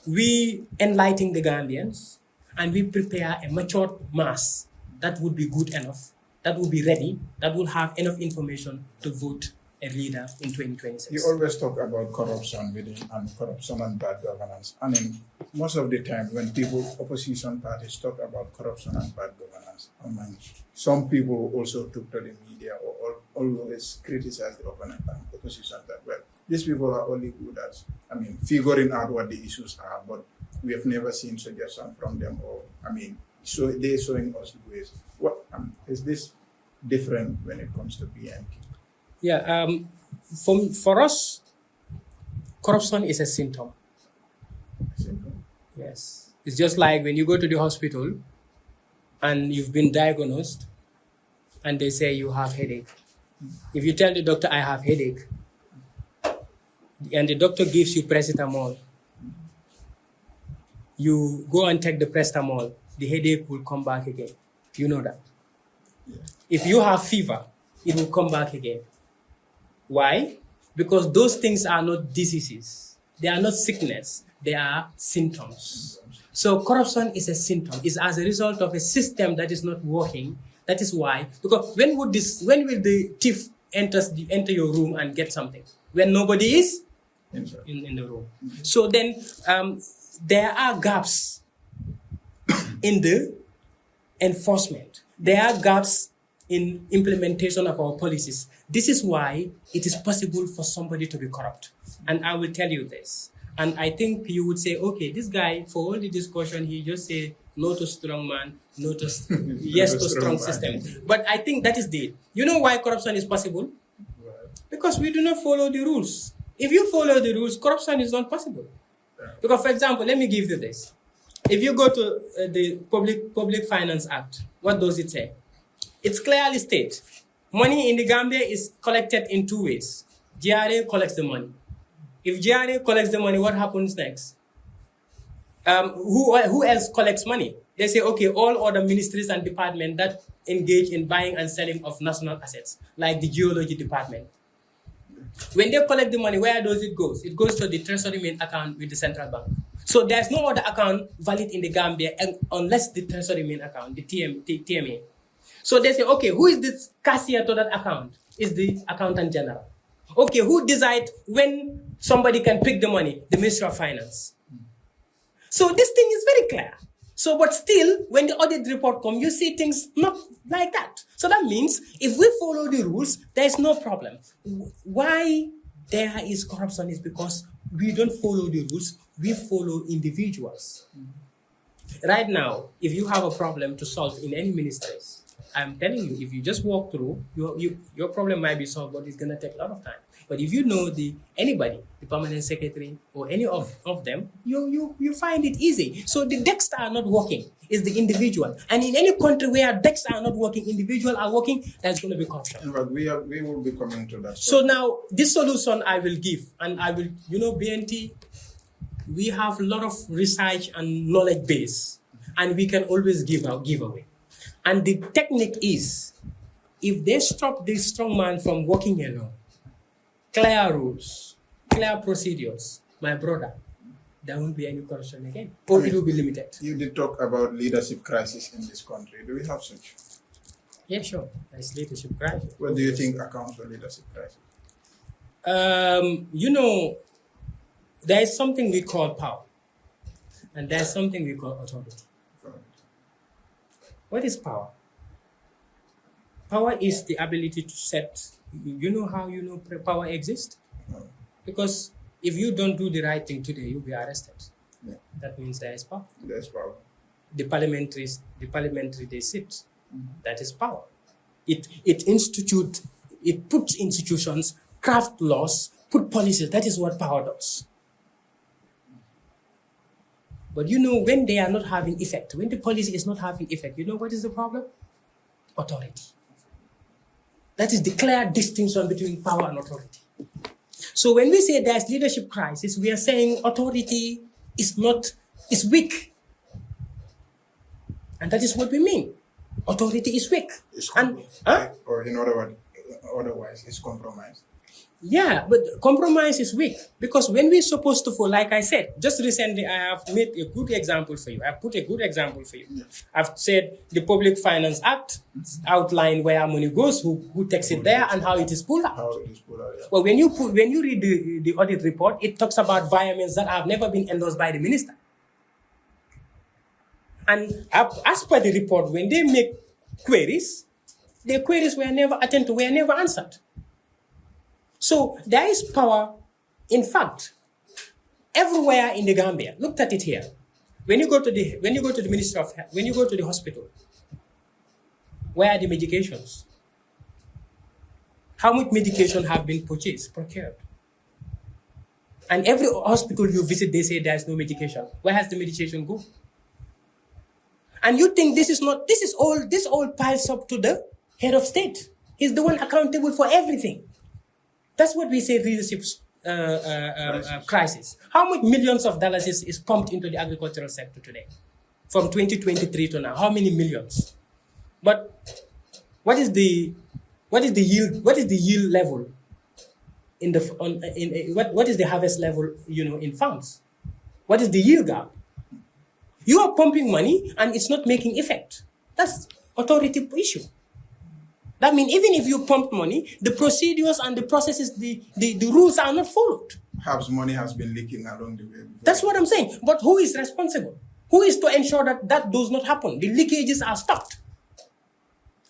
we enlighten the Gambians, and we prepare a matured mass that would be good enough, that will be ready, that will have enough information to vote a leader in 2026. You always talk about corruption and bad governance. I mean, most of the time when opposition parties talk about corruption and bad governance, some people also took to the media or always criticize the opponent and opposition that, well, these people are only good at, figuring out what the issues are, but we have never seen suggestion from them, or, so they're showing us the ways. What is this different when it comes to BNP? Yeah, for us, corruption is a symptom. Yes. It's just like when you go to the hospital and you've been diagnosed and they say you have headache. If you tell the doctor, I have headache, and the doctor gives you paracetamol, you go and take the paracetamol, the headache will come back again. You know that. Yeah. If you have fever, it will come back again. Why? Because those things are not diseases. They are not sickness. They are symptoms. So corruption is a symptom. It's as a result of a system that is not working. That is why. Because when will the thief enter your room and get something? When nobody is in the room. Mm-hmm. So then there are gaps in the enforcement. There are gaps in implementation of our policies. This is why it is possible for somebody to be corrupt. And I will tell you this. And I think you would say, okay, this guy, for all the discussion, he just say no to strong man, no to yes to strong system. But I think that is the. You know why corruption is possible? Because we do not follow the rules. If you follow the rules, corruption is not possible. Because, for example, let me give you this. If you go to the Public Finance Act, what does it say? It's clearly stated, money in the Gambia is collected in 2 ways. GRA collects the money. If GRA collects the money, what happens next? Who else collects money? They say, okay, all other ministries and departments that engage in buying and selling of national assets, like the geology department. When they collect the money, where does it go? It goes to the treasury main account with the central bank. So there's no other account valid in the Gambia unless the treasury main account, the TMA. So they say, okay, who is this cashier to that account? Is the accountant general. Okay, who decides when somebody can pick the money? The Ministry of Finance. So this thing is very clear. So, but still, when the audit report comes, you see things not like that. So that means if we follow the rules, there is no problem. Why there is corruption is because we don't follow the rules, we follow individuals. Right now, if you have a problem to solve in any ministries, I'm telling you, if you just walk through, your problem might be solved, but it's going to take a lot of time. But if you know anybody, the permanent secretary or any of them, you find it easy. So the decks are not working, it's the individual. And in any country where decks are not working, individuals are working, there's going to be corruption. In fact, we will be coming to that. So now, this solution I will give, and I will, BNT, we have a lot of research and knowledge base, and we can always give away. And the technique is, if they stop the strong man from working alone, clear rules, clear procedures, my brother, there won't be any corruption again, or it will be limited. You did talk about leadership crisis in this country. Do we have such? Yeah, sure. There's leadership crisis. What do you think accounts for leadership crisis? There is something we call power, and there's something we call authority. What is power? Power is the ability to set. You know how power exists? Because if you don't do the right thing today, you'll be arrested. Yeah. That means there is power. There's power. The parliamentary they sit. Mm-hmm. That is power. It puts institutions, craft laws, put policies. That is what power does. But when they are not having effect, when the policy is not having effect, what is the problem? Authority. That is the clear distinction between power and authority. So when we say there's leadership crisis, we are saying authority is weak. And that is what we mean. Authority is weak. Or in other words, otherwise it's compromised. Yeah, but compromise is weak, because when we're supposed to follow, like I said, just recently I have made a good example for you. I've put a good example for you. Yeah. I've said the Public Finance Act outline where money goes, who takes it there, and how it is pulled out. Yeah. Well, when you read the audit report, it talks about violence that have never been endorsed by the minister. And as per the report, when they make queries, their queries were never attended to, were never answered. So there is power, in fact, everywhere in the Gambia. Look at it here. When you go to the Ministry of Health, when you go to the hospital, where are the medications? How much medication have been procured? And every hospital you visit, they say there is no medication. Where has the medication go? And you think this all piles up to the head of state. He's the one accountable for everything. That's what we say leadership crisis. How much millions of dollars is pumped into the agricultural sector today? From 2023 to now, how many millions? But what is the yield? What is the yield level what is the harvest level, in farms? What is the yield gap? You are pumping money and it's not making effect. That's authority issue. That means even if you pump money, the procedures and the processes, the rules are not followed. Perhaps money has been leaking along the way. That's what I'm saying. But who is responsible? Who is to ensure that does not happen? The leakages are stopped.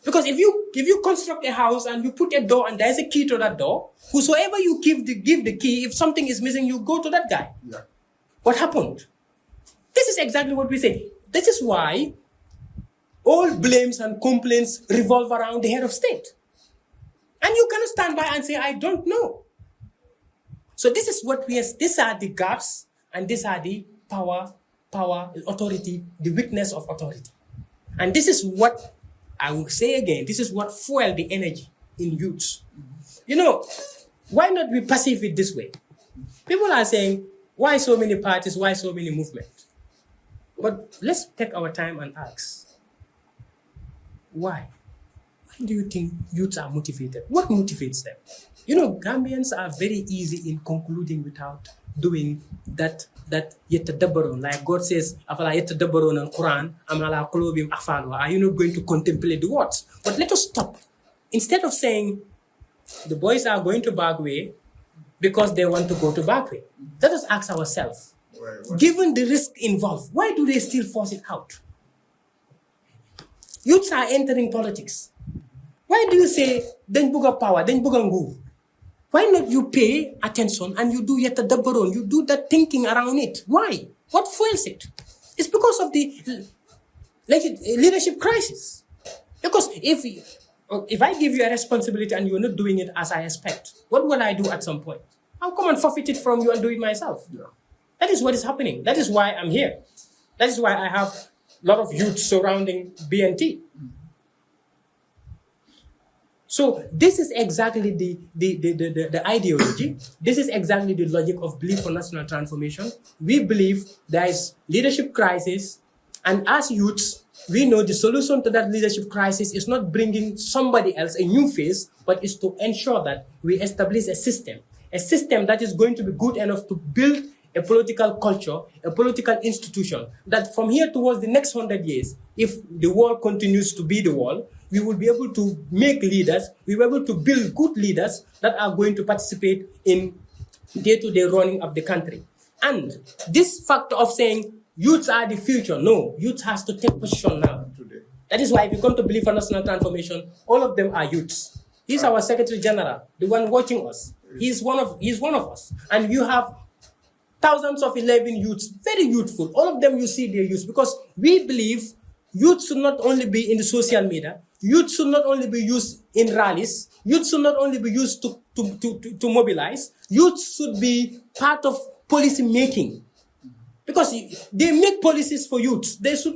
Because if you construct a house and you put a door and there's a key to that door, whosoever you give the key, if something is missing, you go to that guy. Yeah. What happened? This is exactly what we say. This is why all blames and complaints revolve around the head of state. And you cannot stand by and say, I don't know. So this is what these are the gaps, and these are the power, authority, the weakness of authority. And this is what, I will say again, this is what fuels the energy in youth. Why not we perceive it this way? People are saying, why so many parties, why so many movements? But let's take our time and ask, why? Why do you think youths are motivated? What motivates them? Gambians are very easy in concluding without doing that yetadabbaron. Like God says, afala yetadabbaron al Quran, amala qulubihim aqfaluha. Are you not going to contemplate the words? But let us stop. Instead of saying the boys are going to Bagway because they want to go to Bagway, let us ask ourselves, Given the risk involved, why do they still force it out? Youths are entering politics. Why do you say, then buga power, then buga ngu? Why not you pay attention and you do yet the dabbaron, you do that thinking around it? Why? What fuels it? It's because of the leadership crisis. Because if I give you a responsibility and you're not doing it as I expect, what will I do at some point? I'll come and forfeit it from you and do it myself. Yeah. That is what is happening. That is why I'm here. That is why I have a lot of youth surrounding BNT. So this is exactly the ideology. This is exactly the logic of belief for national transformation. We believe there is leadership crisis, and as youths, we know the solution to that leadership crisis is not bringing somebody else a new face, but is to ensure that we establish a system that is going to be good enough to build a political culture, a political institution, that from here towards the next 100 years, if the world continues to be the world, we will be able to make leaders, we will be able to build good leaders that are going to participate in day-to-day running of the country. And this factor of saying youths are the future, no, youth has to take position now. That is why if you come to believe for national transformation, all of them are youths. He's our Secretary General, the one watching us. He's one of us. And you have thousands of 11 youths, very youthful. All of them you see they're youths, because we believe youth should not only be in the social media, youth should not only be used in rallies, youth should not only be used to mobilize, youth should be part of policy making. Because they make policies for youth. They should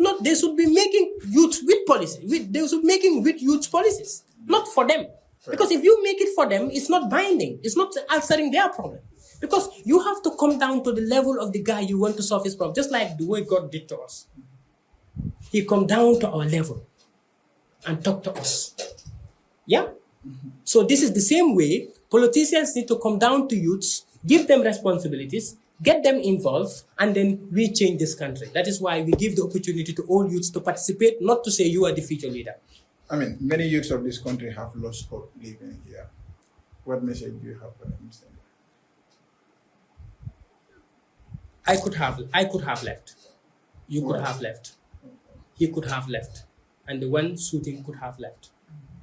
be making youth with policy. They should be making with youth policies, not for them. Because if you make it for them, it's not binding. It's not answering their problem. Because you have to come down to the level of the guy you want to solve his problem, just like the way God did to us. He come down to our level and talk to us. Yeah? So this is the same way politicians need to come down to youths, give them responsibilities, get them involved, and then we change this country. That is why we give the opportunity to all youths to participate, not to say you are the future leader. I mean, many youths of this country have lost hope living here. What message do you have for them? I could have left. You could have left. He could have left. And the one shooting could have left.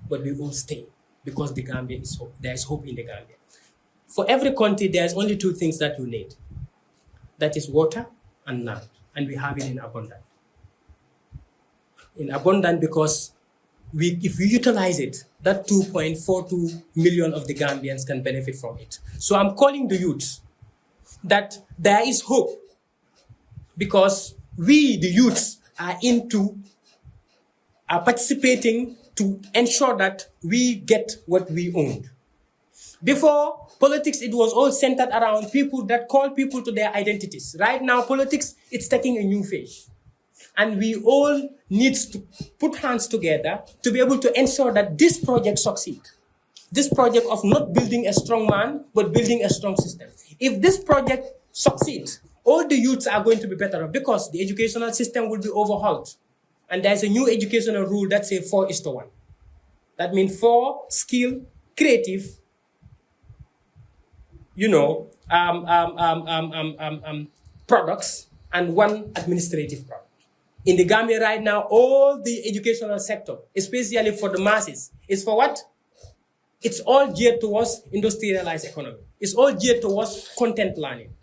But we all stay because the Gambia is hope. There is hope in the Gambia. For every country, there's only two things that you need. That is water and land. And we have it in abundance. In abundance because if we utilize it, that 2.42 million of the Gambians can benefit from it. So I'm calling the youth that there is hope because we, the youths, are participating to ensure that we get what we own. Before politics, it was all centered around people that call people to their identities. Right now, politics, it's taking a new phase. And we all need to put hands together to be able to ensure that this project succeeds. This project of not building a strong man, but building a strong system. If this project succeeds, all the youths are going to be better off because the educational system will be overhauled. And there's a new educational rule that says 4:1. That means 4 skilled, creative, products and 1 administrative product. In the Gambia right now, all the educational sector, especially for the masses, is for what? It's all geared towards industrialized economy. It's all geared towards content learning.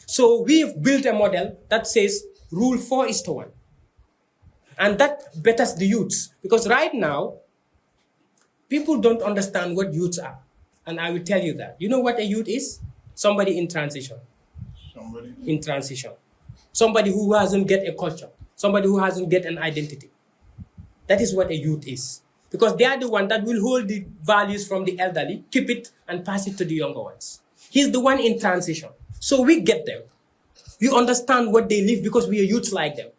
So we've built a model that says rule 4:1. And that betters the youths. Because right now, people don't understand what youths are. And I will tell you that. You know what a youth is? Somebody in transition. Somebody who hasn't get a culture. Somebody who hasn't get an identity. That is what a youth is. Because they are the one that will hold the values from the elderly, keep it, and pass it to the younger ones. He's the one in transition. So we get them. We understand what they live because we are youths like them.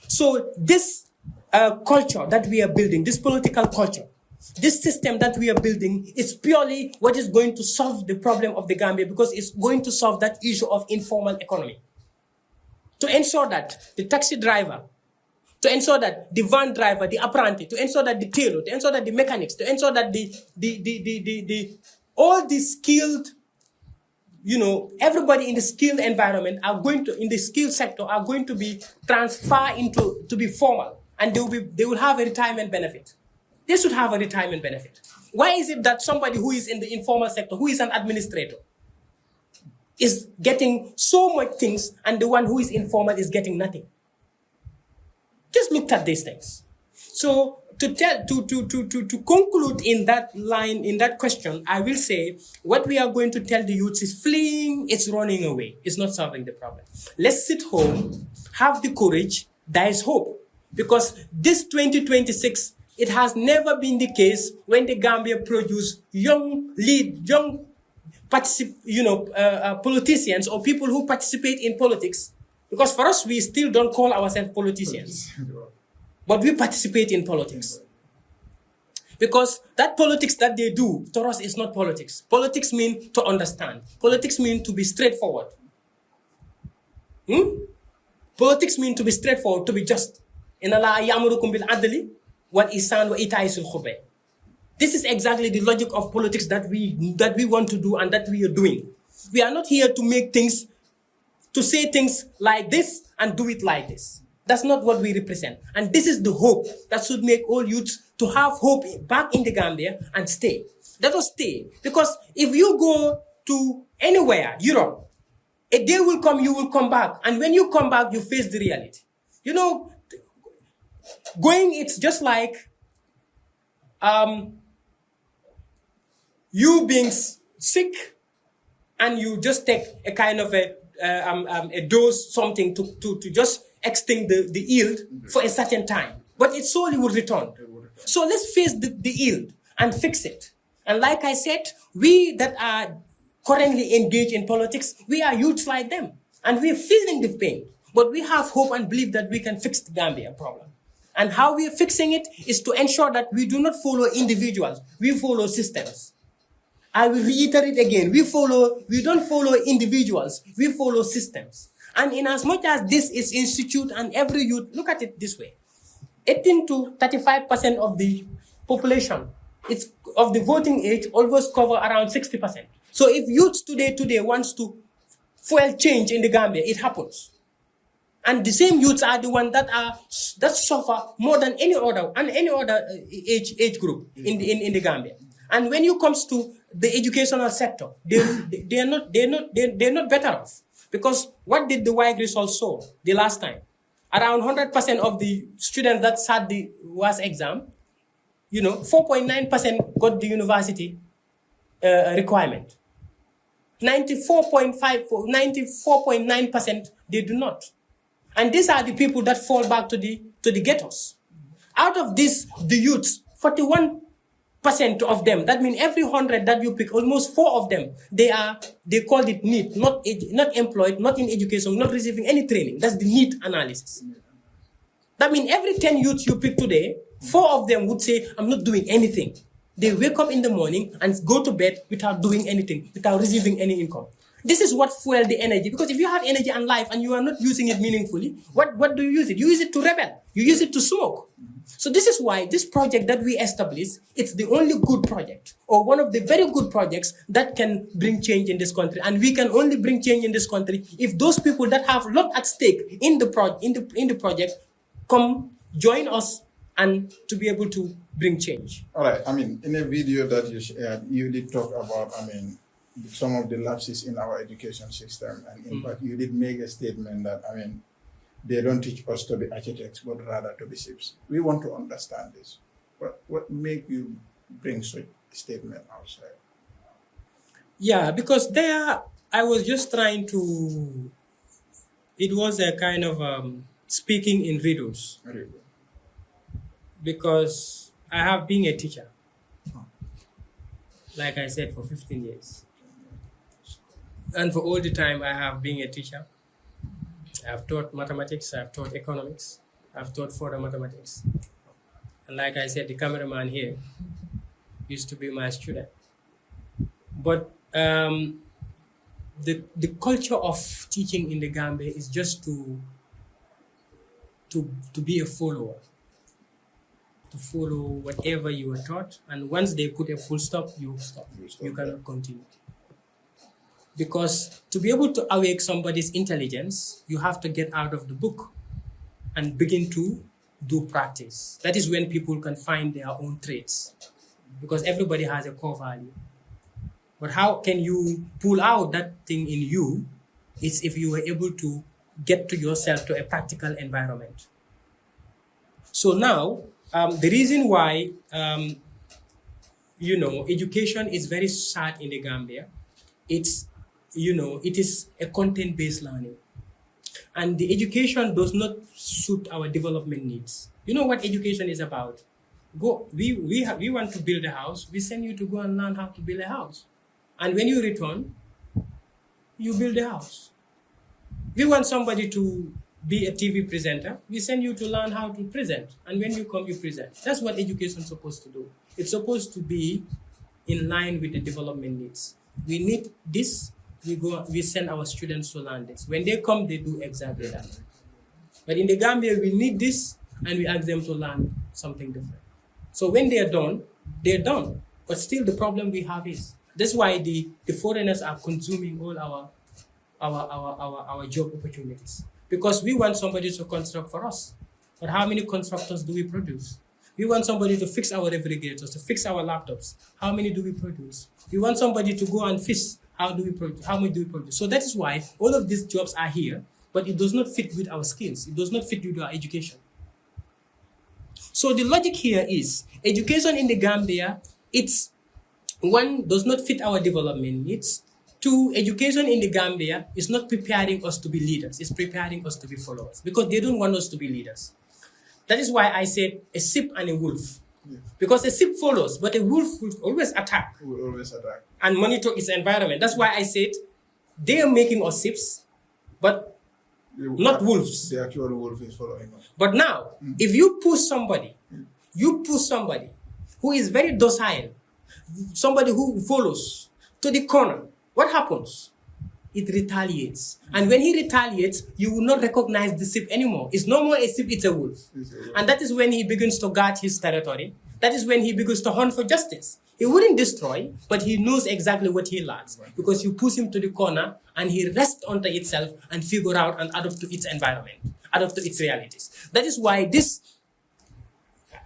So this culture that we are building, this political culture, this system that we are building is purely what is going to solve the problem of the Gambia because it's going to solve that issue of informal economy. To ensure that the taxi driver, to ensure that the van driver, the apprentice, to ensure that the tailor, to ensure that the mechanics, to ensure that all the skilled everybody in the skilled environment in the skilled sector are going to be transferred to be formal, and they will have a retirement benefit. They should have a retirement benefit. Why is it that somebody who is in the informal sector, who is an administrator, is getting so much things, and the one who is informal is getting nothing? Just look at these things. So to conclude in that line, in that question, I will say what we are going to tell the youths is fleeing, it's running away. It's not solving the problem. Let's sit home, have the courage. There is hope, because this 2026, it has never been the case when the Gambia produce young politicians or people who participate in politics. Because for us, we still don't call ourselves politicians. But we participate in politics. Because that politics that they do, to us, is not politics. Politics means to understand. Politics means to be straightforward. Politics means to be straightforward, to be just. This is exactly the logic of politics that we want to do and that we are doing. We are not here to make things, to say things like this and do it like this. That's not what we represent. And this is the hope that should make all youths to have hope back in the Gambia and stay. Let us stay. Because if you go to anywhere, Europe, a day will come, you will come back. And when you come back, you face the reality. It's just like you being sick, and you just take a kind of a dose, something to just extinct the yield for a certain time. But it slowly will return. So let's face the yield and fix it. And like I said, we that are currently engaged in politics, we are youths like them. And we are feeling the pain. But we have hope and believe that we can fix the Gambia problem. And how we are fixing it is to ensure that we do not follow individuals. We follow systems. I will reiterate again, we don't follow individuals, we follow systems. And in as much as this is institute and every youth, look at it this way, 18 to 35% of the population, it's of the voting age, almost cover around 60%. So if youth today wants to fuel change in the Gambia, it happens. And the same youths are the ones that suffer more than any other age group in the Gambia. And when it comes to the educational sector, they're not better off. Because what did the YG results show the last time? Around 100% of the students that sat the WAS exam, 4.9% got the university requirement. 94.9% they do not. And these are the people that fall back to the ghettos. Out of this, the youths, 41% of them, that means every 100 that you pick, almost 4 of them, they called it NEET, not employed, not in education, not receiving any training. That's the NEET analysis. That means every 10 youths you pick today, 4 of them would say, I'm not doing anything. They wake up in the morning and go to bed without doing anything, without receiving any income. This is what fuels the energy. Because if you have energy and life and you are not using it meaningfully, what do you use it? You use it to rebel. You use it to smoke. So this is why this project that we established, it's the only good project, or one of the very good projects that can bring change in this country. And we can only bring change in this country if those people that have a lot at stake in the project come join us and to be able to bring change. All right. In a video that you shared, you did talk about, some of the lapses in our education system. And in fact, you did make a statement that, they don't teach us to be architects, but rather to be shapes. We want to understand this. What made you bring such a statement outside? Yeah, because I was just trying to, it was a kind of speaking in riddles. Because I have been a teacher, like I said, for 15 years. And for all the time I have been a teacher, I have taught mathematics, I have taught economics, I have taught further mathematics. And like I said, the cameraman here used to be my student. But the culture of teaching in the Gambia is just to be a follower. To follow whatever you were taught, and once they put a full stop, you stop. You cannot continue. Because to be able to awake somebody's intelligence, you have to get out of the book and begin to do practice. That is when people can find their own traits, because everybody has a core value. But how can you pull out that thing in you is if you were able to get to yourself to a practical environment. So now, the reason why, education is very sad in the Gambia, it is a content-based learning. And the education does not suit our development needs. You know what education is about? We want to build a house. We send you to go and learn how to build a house. And when you return, you build a house. We want somebody to be a TV presenter. We send you to learn how to present. And when you come, you present. That's what education is supposed to do. It's supposed to be in line with the development needs. We need this. We send our students to learn this. When they come, they do exactly that. But in the Gambia, we need this, and we ask them to learn something different. So when they're done, they're done. But still, the problem we have is, that's why the foreigners are consuming all our job opportunities. Because we want somebody to construct for us. But how many constructors do we produce? We want somebody to fix our refrigerators, to fix our laptops. How many do we produce? We want somebody to go and fish. How do we produce? How much do we produce? So that is why all of these jobs are here, but it does not fit with our skills. It does not fit with our education. So the logic here is education in the Gambia, it's one, does not fit our development needs. Two, education in the Gambia is not preparing us to be leaders. It's preparing us to be followers because they don't want us to be leaders. That is why I said a sheep and a wolf. Yes. Because a sheep follows, but a wolf will always attack. Will always attack. And monitor its environment. That's why I said they are making us sheep, but not wolves. The actual wolf is following us. But now, if you push somebody, who is very docile, somebody who follows to the corner, what happens? It retaliates. And when he retaliates, you will not recognize the sheep anymore. It's no more a sheep, it's a wolf. And that is when he begins to guard his territory. That is when he begins to hunt for justice. He wouldn't destroy, but he knows exactly what he lacks. Because you push him to the corner and he rests onto itself and figure out and adapt to its environment, adapt to its realities. That is why this,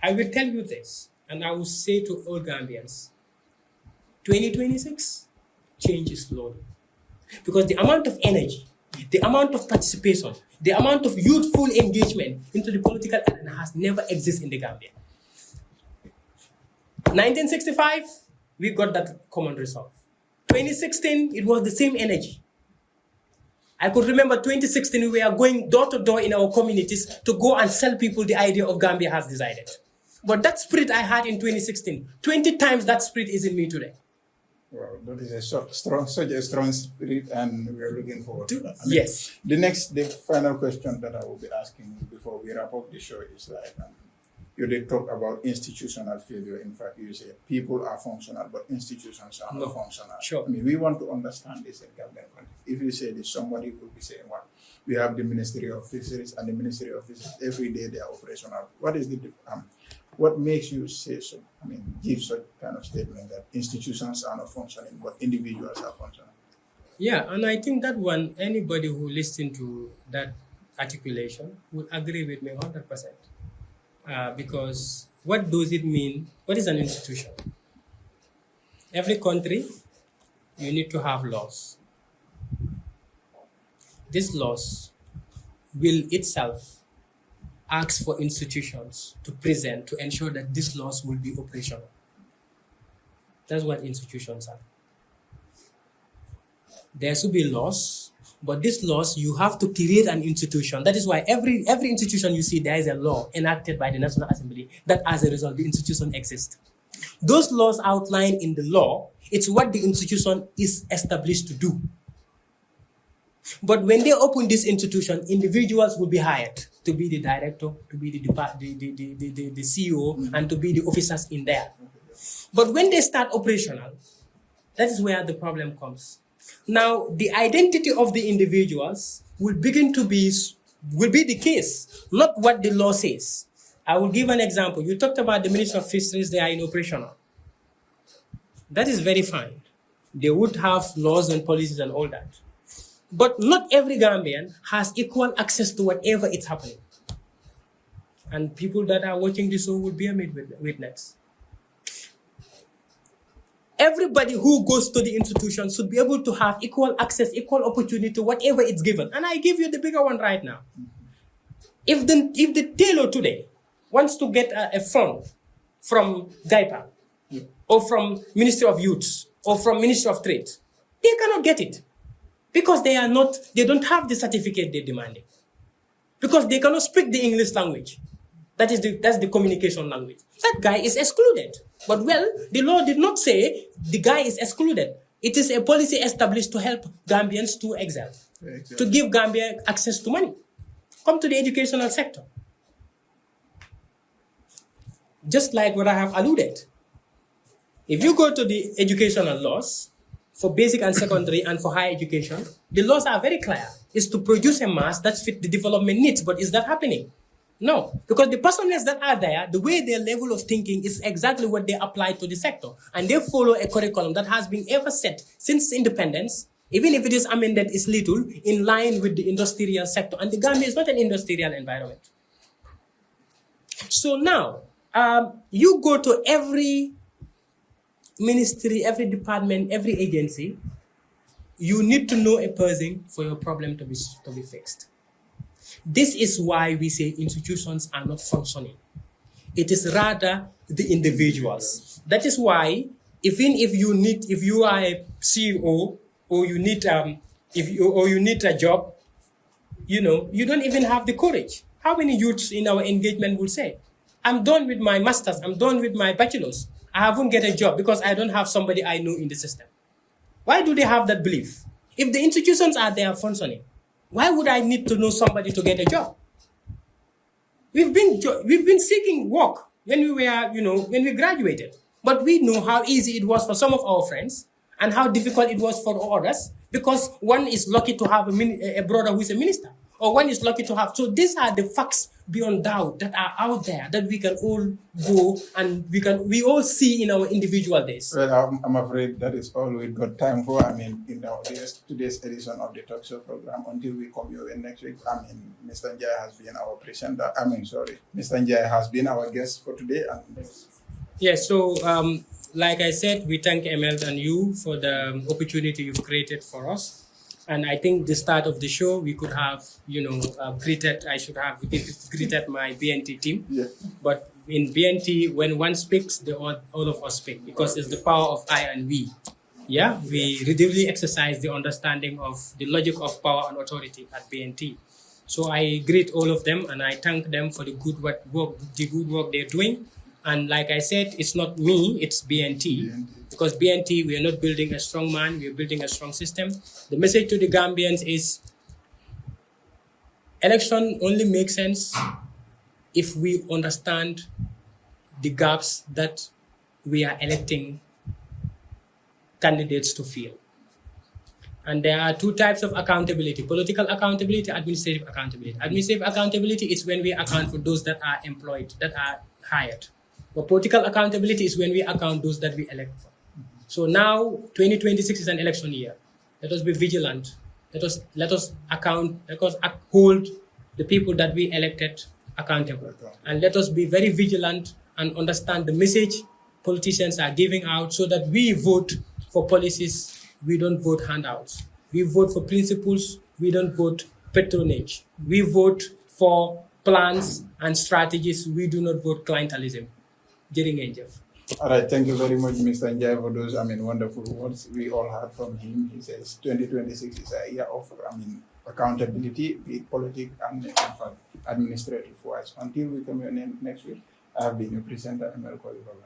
I will tell you this, and I will say to all Gambians, 2026, change is slowly. Because the amount of energy, the amount of participation, the amount of youthful engagement into the political arena has never existed in the Gambia. 1965, we got that common resolve. 2016, it was the same energy. I could remember 2016, we were going door to door in our communities to go and sell people the idea of Gambia has decided. But that spirit I had in 2016, 20 times that spirit is in me today. Wow, that is such a strong spirit, and we are looking forward to that. Yes. The final question that I will be asking before we wrap up the show is like, you did talk about institutional failure. In fact, you say people are functional, but institutions are not functional. Sure. I mean, we want to understand this in Gambian context. If you say this, somebody will be saying, "What? We have the Ministry of Fisheries, and the Ministry of Fisheries every day they are operational." What is the what makes you say so? I mean, give such kind of statement that institutions are not functioning, but individuals are functioning. Yeah, and I think that one, anybody who listens to that articulation will agree with me 100%. Because what does it mean? What is an institution? Every country, you need to have laws. These laws will itself ask for institutions to present to ensure that these laws will be operational. That's what institutions are. There should be laws, but these laws, you have to create an institution. That is why every institution you see, there is a law enacted by the National Assembly that as a result, the institution exists. Those laws outlined in the law, it's what the institution is established to do. But when they open this institution, individuals will be hired to be the director, to be the CEO, and to be the officers in there. But when they start operational, that is where the problem comes. Now, the identity of the individuals will be the case, not what the law says. I will give an example. You talked about the Ministry of Fisheries, they are in operational. That is very fine. They would have laws and policies and all that. But not every Gambian has equal access to whatever is happening. And people that are watching this show would be a witness. Everybody who goes to the institution should be able to have equal access, equal opportunity to whatever it's given. And I give you the bigger one right now. If the tailor today wants to get a fund from DIPA, or from Ministry of Youth, or from Ministry of Trade, they cannot get it. Because they don't have the certificate they're demanding. Because they cannot speak the English language. That's the communication language. That guy is excluded. But well, the law did not say the guy is excluded. It is a policy established to help Gambians to excel. To give Gambia access to money. Come to the educational sector. Just like what I have alluded. If you go to the educational laws, for basic and secondary and for higher education, the laws are very clear. It's to produce a mass that fit the development needs. But is that happening? No, because the personnel that are there, the way their level of thinking is exactly what they apply to the sector. And they follow a curriculum that has been ever set since independence, even if it is amended, is little, in line with the industrial sector. And the Gambia is not an industrial environment. So now, you go to every ministry, every department, every agency, you need to know a person for your problem to be fixed. This is why we say institutions are not functioning. It is rather the individuals. That is why, even if you are a CEO or you need a job, you don't even have the courage. How many youths in our engagement will say, I'm done with my master's, I'm done with my bachelor's, I haven't get a job because I don't have somebody I know in the system. Why do they have that belief? If the institutions are there functioning, why would I need to know somebody to get a job? We've been seeking work when we were, when we graduated. But we know how easy it was for some of our friends and how difficult it was for others, because one is lucky to have a brother who is a minister, or one is lucky to have. So these are the facts beyond doubt that are out there that we can all go and we all see in our individual days. Well, I'm afraid that is all we've got time for. Today's edition of the talk show program, until we come your way next week. Mr. Njie has been our presenter. Mr. Njie has been our guest for today. Yes, so like I said, we thank ML and you for the opportunity you've created for us. And I think the start of the show, we could have, greeted my BNT team. Yeah. But in BNT, when one speaks, all of us speak, because it's the power of I and we. Yeah, we readily exercise the understanding of the logic of power and authority at BNT. So I greet all of them and I thank them for the good work they're doing. And like I said, it's not me, it's BNT. Because BNT, we are not building a strong man, we are building a strong system. The message to the Gambians is, election only makes sense if we understand the gaps that we are electing candidates to fill. And there are two types of accountability: political accountability, administrative accountability. Administrative accountability is when we account for those that are employed, that are hired. But political accountability is when we account those that we elect for. So now 2026 is an election year. Let us be vigilant. Let us hold the people that we elected accountable. And let us be very vigilant and understand the message politicians are giving out, so that we vote for policies, we don't vote handouts. We vote for principles, we don't vote patronage. We vote for plans and strategies, we do not vote clientelism. All right, thank you very much, Mr. Njie, for those wonderful words we all heard from him. He says 2026 is a year of accountability, be it political and administrative wise. Until we come here next week, I have been your presenter, ML Kolibaba.